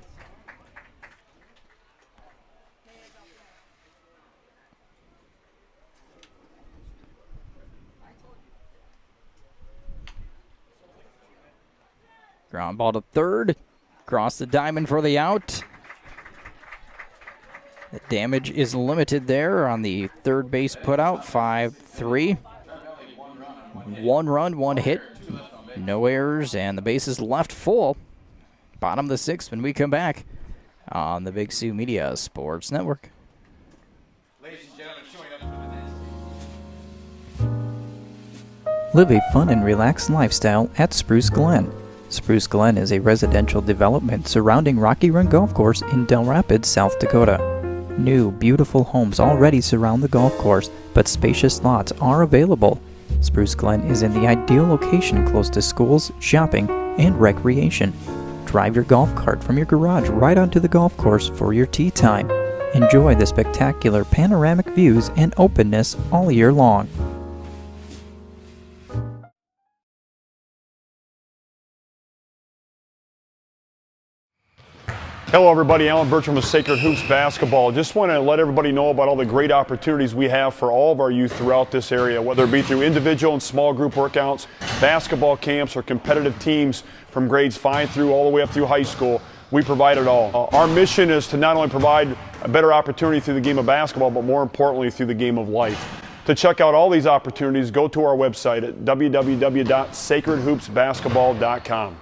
Ground ball to third. Cross the diamond for the out. The damage is limited there on the third base putout, 5-3. 1 run, 1 hit. No errors, and the base is left full. Bottom of the 6th when we come back on the Big Sioux Media Sports Network. Live a fun and relaxed lifestyle at Spruce Glen. Spruce Glen is a residential development surrounding Rocky Run Golf Course in Dell Rapids, South Dakota. New, beautiful homes already surround the golf course, but spacious lots are available. Spruce Glen is in the ideal location close to schools, shopping, and recreation. Drive your golf cart from your garage right onto the golf course for your tee time. Enjoy the spectacular panoramic views and openness all year long. Hello everybody, Alan Bertram with Sacred Hoops Basketball. Just want to let everybody know about all the great opportunities we have for all of our youth throughout this area, whether it be through individual and small group workouts, basketball camps, or competitive teams from grades 5 through all the way up through high school. We provide it all. Our mission is to not only provide a better opportunity through the game of basketball, but more importantly through the game of life. To check out all these opportunities, go to our website at www.sacredhoopsbasketball.com.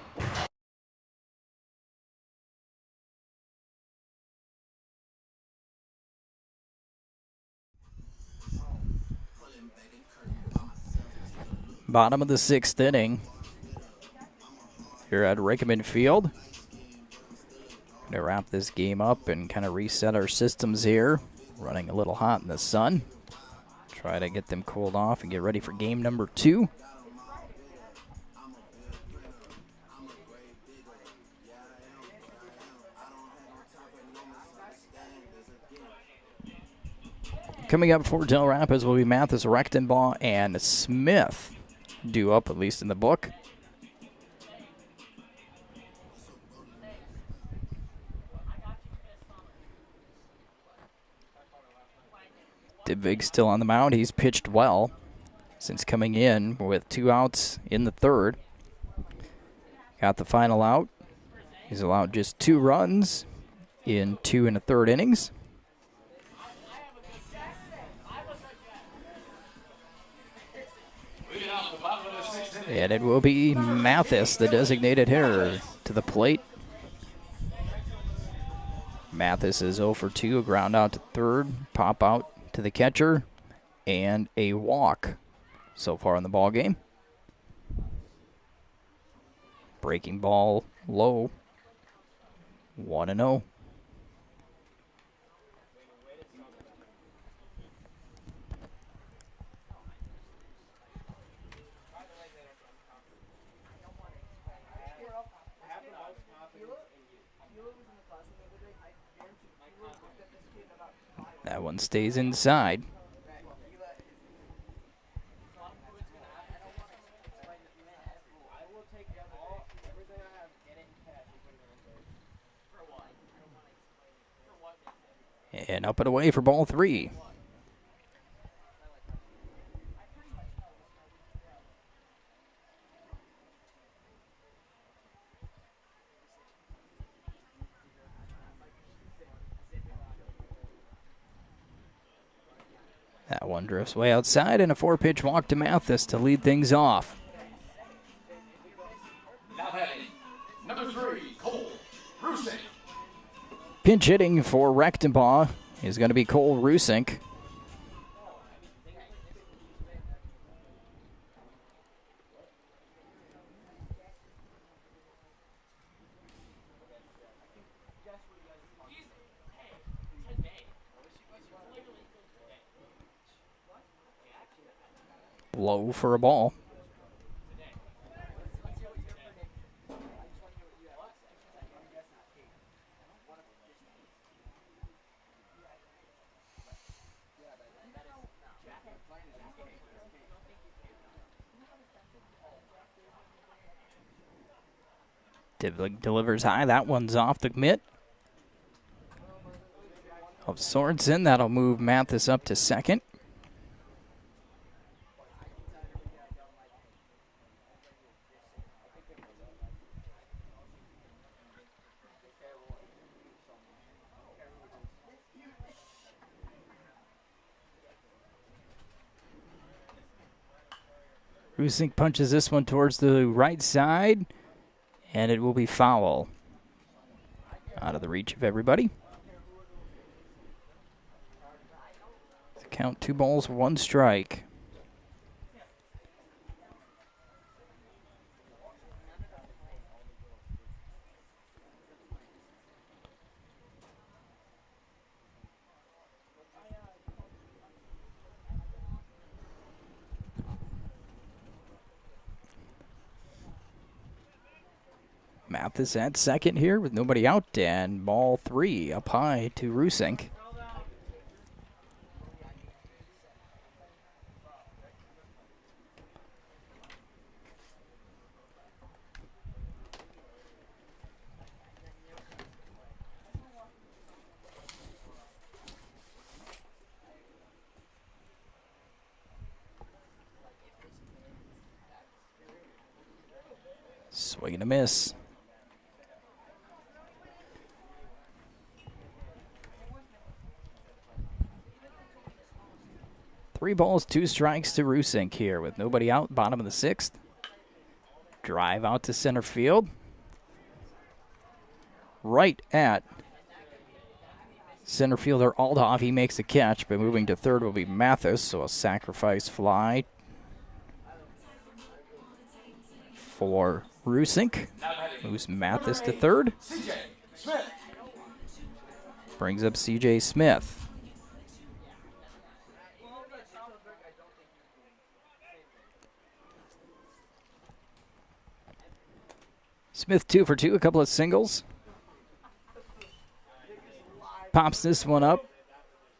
Bottom of the 6th inning here at Rickeman Field. Going to wrap this game up and kind of reset our systems here. Running a little hot in the sun. Try to get them cooled off and get ready for game number 2. Coming up for Dell Rapids will be Mathis, Rechtenbaugh, and Smith. Due up, at least in the book. Dibvig still on the mound. He's pitched well since coming in with 2 outs in the 3rd. Got the final out. He's allowed just 2 runs in 2 1/3 innings. And it will be Mathis, the designated hitter, to the plate. Mathis is 0 for 2, a ground out to third, pop out to the catcher, and a walk so far in the ball game. Breaking ball low, 1-0. That one stays inside. And up and away for ball 3. That one drifts way outside, and a 4-pitch walk to Mathis to lead things off. Now batting, number 3, Cole Rusink. Pinch hitting for Rectenbaugh is going to be Cole Rusink. Low for a ball. Delivers high. That one's off the mitt of Sorensen. That'll move Mathis up to second. Rusink punches this one towards the right side, and it will be foul. Out of the reach of everybody. Count 2 balls, 1 strike. Mathis at second here with nobody out, and ball 3 up high to Rusink. Swing and a miss. Three balls, 2 strikes to Rusink here with nobody out, bottom of the 6th. Drive out to center field. Right at center fielder Althoff. He makes the catch, but moving to third will be Mathis, so a sacrifice fly for Rusink. Moves Mathis to third. Brings up C.J. Smith. Smith 2 for 2, a couple of singles. Pops this one up.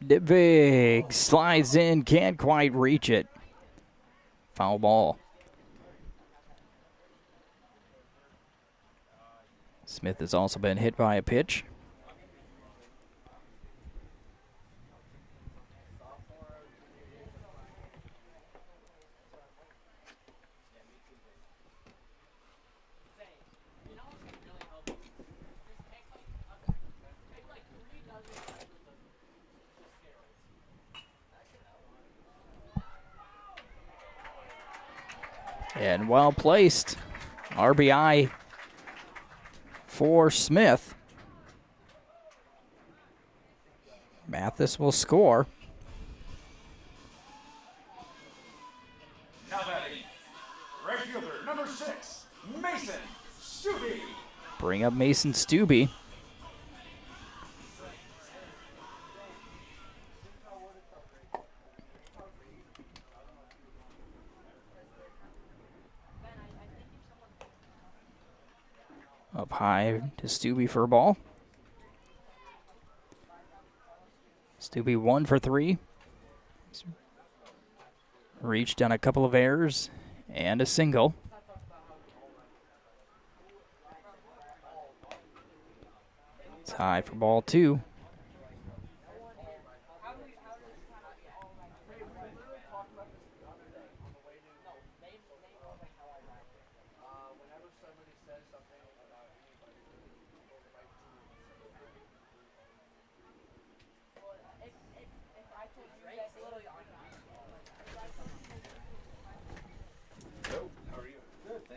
Dibvig slides in, can't quite reach it. Foul ball. Smith has also been hit by a pitch. And well placed. RBI for Smith. Mathis will score. Now batting, right fielder number 6, Mason Stubbe. Bring up Mason Stubbe. Up high to Stubbe for a ball. Stubbe 1 for 3. Reached on a couple of errors and a single. It's high for ball 2.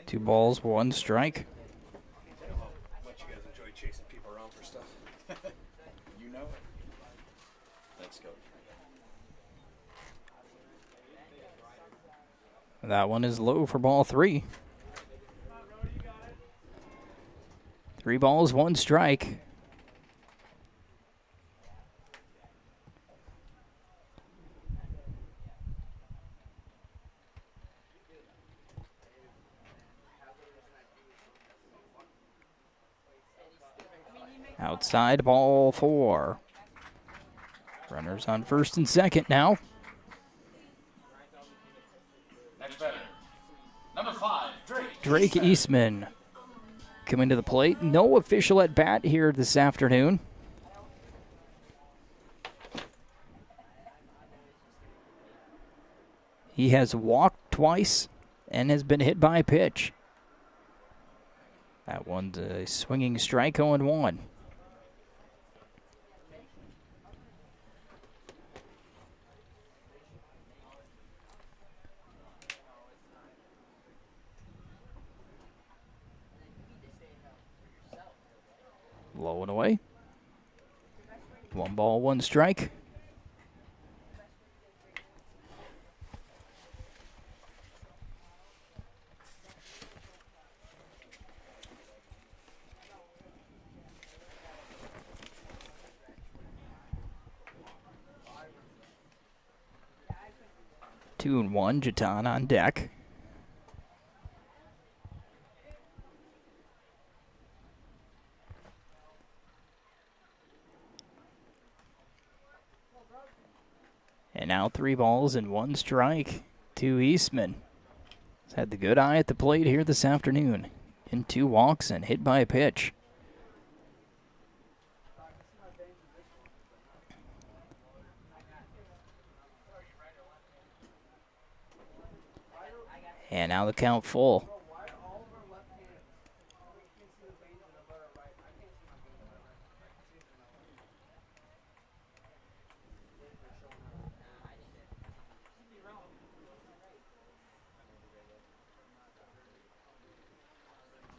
2 balls, 1 strike. That one is low for ball 3. 3 balls, 1 strike. Outside, ball 4. Runners on first and second now. Next batter, number 5, Drake Eastman coming to the plate. No official at bat here this afternoon. He has walked twice and has been hit by a pitch. That one's a swinging strike, 0-1. Low and away. 1 ball, 1 strike. Two and 1, Jatan on deck. And now 3 balls and 1 strike to Eastman. He's had the good eye at the plate here this afternoon. In 2 walks and hit by a pitch. And now the count full.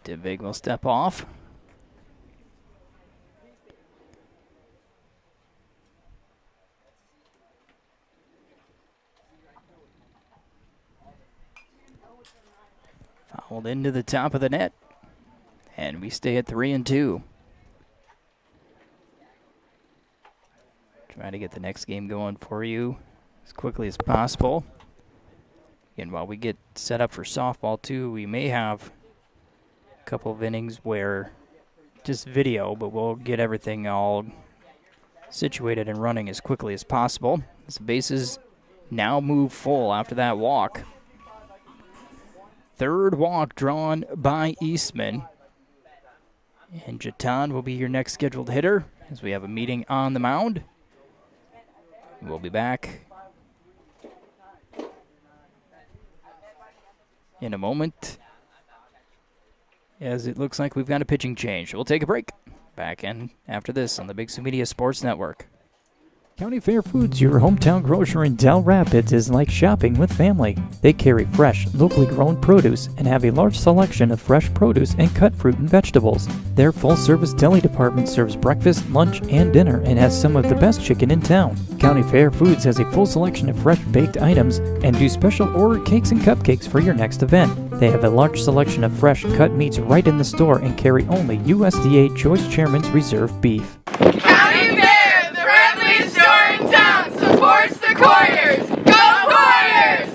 Divig will step off. Fouled into the top of the net. And we stay at 3-2. Trying to get the next game going for you as quickly as possible. And while we get set up for softball too, we may have a couple of innings where just video, but we'll get everything all situated and running as quickly as possible. As the bases now move full after that walk. 3rd walk drawn by Eastman. And Jatan will be your next scheduled hitter as we have a meeting on the mound. We'll be back in a moment, as it looks like we've got a pitching change. We'll take a break. Back in after this on the Big Sioux Media Sports Network. County Fair Foods, your hometown grocer in Dell Rapids, is like shopping with family. They carry fresh, locally grown produce and have a large selection of fresh produce and cut fruit and vegetables. Their full-service deli department serves breakfast, lunch, and dinner and has some of the best chicken in town. County Fair Foods has a full selection of fresh baked items and do special order cakes and cupcakes for your next event. They have a large selection of fresh cut meats right in the store and carry only USDA Choice Chairman's Reserve beef. County Fair, the friendliest store in town, supports the Coyers. Go Coyers!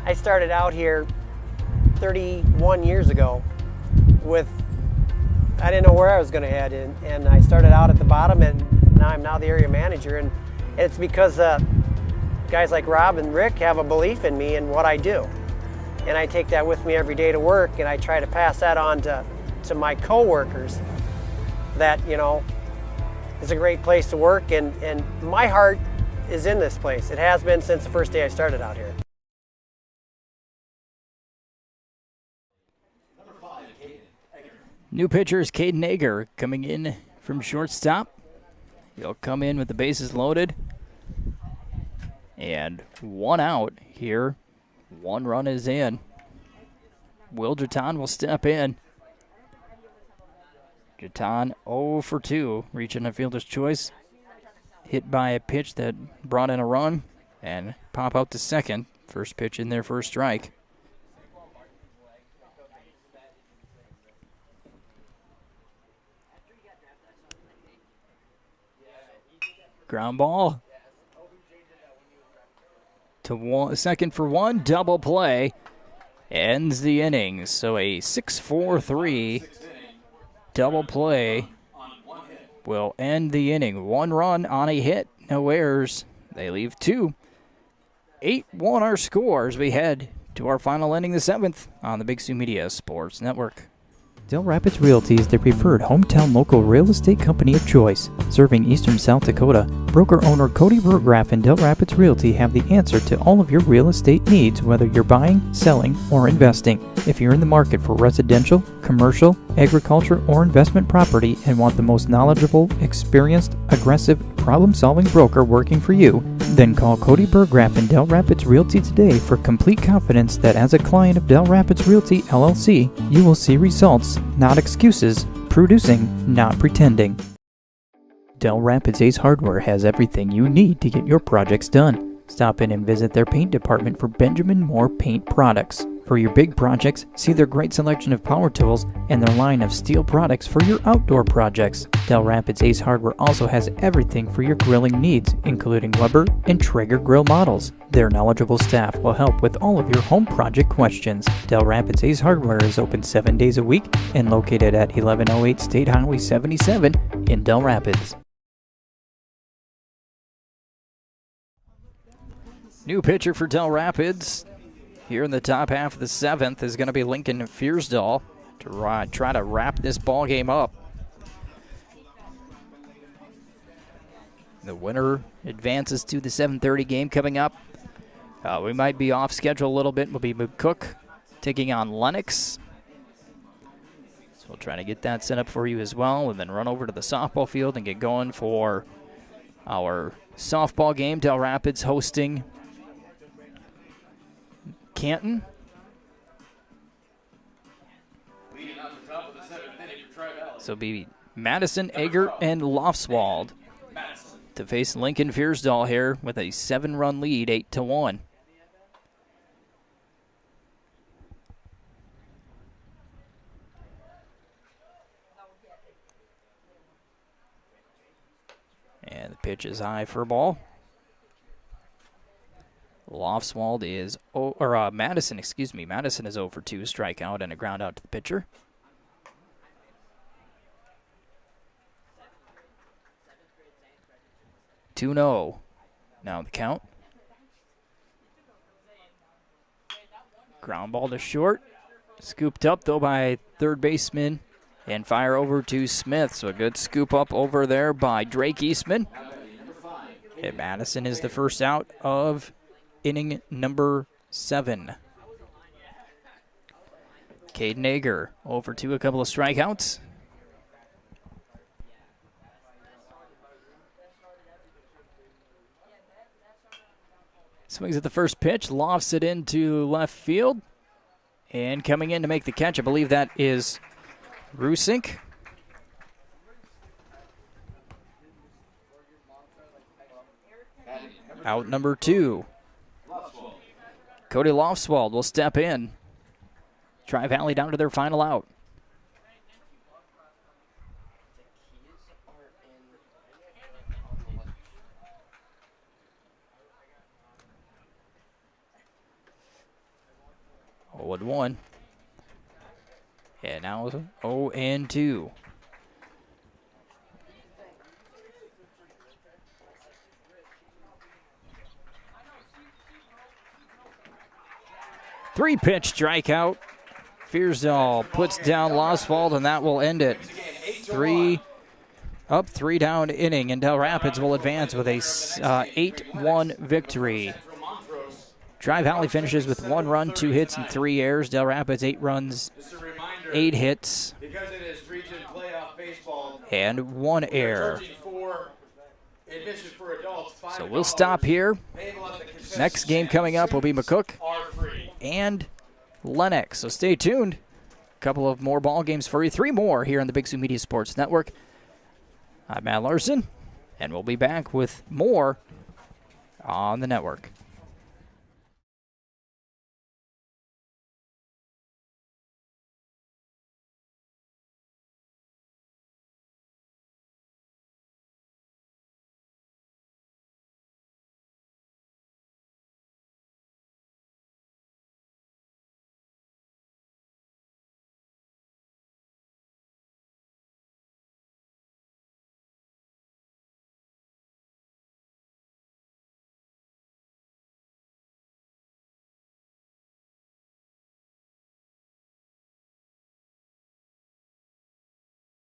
I started out here 31 years ago with, I didn't know where I was going to head, and I started out at the bottom, and I'm now the area manager, and it's because guys like Rob and Rick have a belief in me and what I do, and I take that with me every day to work, and I try to pass that on to my co-workers, that, you know, it's a great place to work, and my heart is in this place. It has been since the first day I started out here. New pitcher is Caden Ager coming in from shortstop. He'll come in with the bases loaded. And 1 out here. 1 run is in. Will Jaton will step in. Jaton 0 for 2, reaching a fielder's choice. Hit by a pitch that brought in a run and pop out to second. First pitch in there for a strike. Ground ball to second for 1, double play. Ends the inning. So a 6-4-3 double play will end the inning. 1 run on a hit, no errors. They leave 2. 8-1 our score as we head to our final inning, the 7th, on the Big Sioux Media Sports Network. Dell Rapids Realty is the preferred hometown local real estate company of choice. Serving eastern South Dakota, broker-owner Cody Burgraff and Dell Rapids Realty have the answer to all of your real estate needs, whether you're buying, selling, or investing. If you're in the market for residential, commercial, agriculture, or investment property and want the most knowledgeable, experienced, aggressive, problem-solving broker working for you, then call Cody Burgraff and Dell Rapids Realty today for complete confidence that as a client of Dell Rapids Realty LLC, you will see results, not excuses, producing, not pretending. Dell Rapids Ace Hardware has everything you need to get your projects done. Stop in and visit their paint department for Benjamin Moore paint products. For your big projects, see their great selection of power tools and their line of steel products for your outdoor projects. Dell Rapids Ace Hardware also has everything for your grilling needs, including Weber and Traeger grill models. Their knowledgeable staff will help with all of your home project questions. Dell Rapids Ace Hardware is open 7 days a week and located at 1108 State Highway 77 in Dell Rapids. New pitcher for Dell Rapids here in the top half of the 7th is going to be Lincoln Fiersdahl to try to wrap this ball game up. The winner advances to the 7:30 game coming up. We might be off schedule a little bit. We'll be McCook taking on Lennox. So we'll try to get that set up for you as well, and then run over to the softball field and get going for our softball game. Dell Rapids hosting Canton. So it'll be Madison, Ager, and Lofswald to face Lincoln Fiersdahl here with a 7-run lead, 8-1. And the pitch is high for a ball. Lofswald is, Madison is 0 for 2, strikeout and a ground out to the pitcher. Two-0. Now the count. Ground ball to short. Scooped up, though, by third baseman. And fire over to Smith. So a good scoop up over there by Drake Eastman. And Madison is the first out of inning number 7. Caden Ager over to a couple of strikeouts. Swings at the first pitch, lofts it into left field. And coming in to make the catch, I believe that is Rusink. Out number 2. Cody Lofswald will step in. Tri-Valley down to their final out. Oh, 1. And now 0-2. Three-pitch strikeout. Fiersdahl puts down Loswald, and that will end it. 3 up, 3 down inning, and Dell Rapids will advance with a 8-1 victory. Tri-Valley finishes with 1 run, 2 hits, and 3 errors. Dell Rapids 8 runs, 8 hits Because it is region playoff baseball. and 1 error. Charging for admission for adults, So we'll stop here. Next game coming up will be McCook and Lennox. So stay tuned. A couple of more ball games for you. 3 more here on the Big Sioux Media Sports Network. I'm Matt Larson, and we'll be back with more on the network.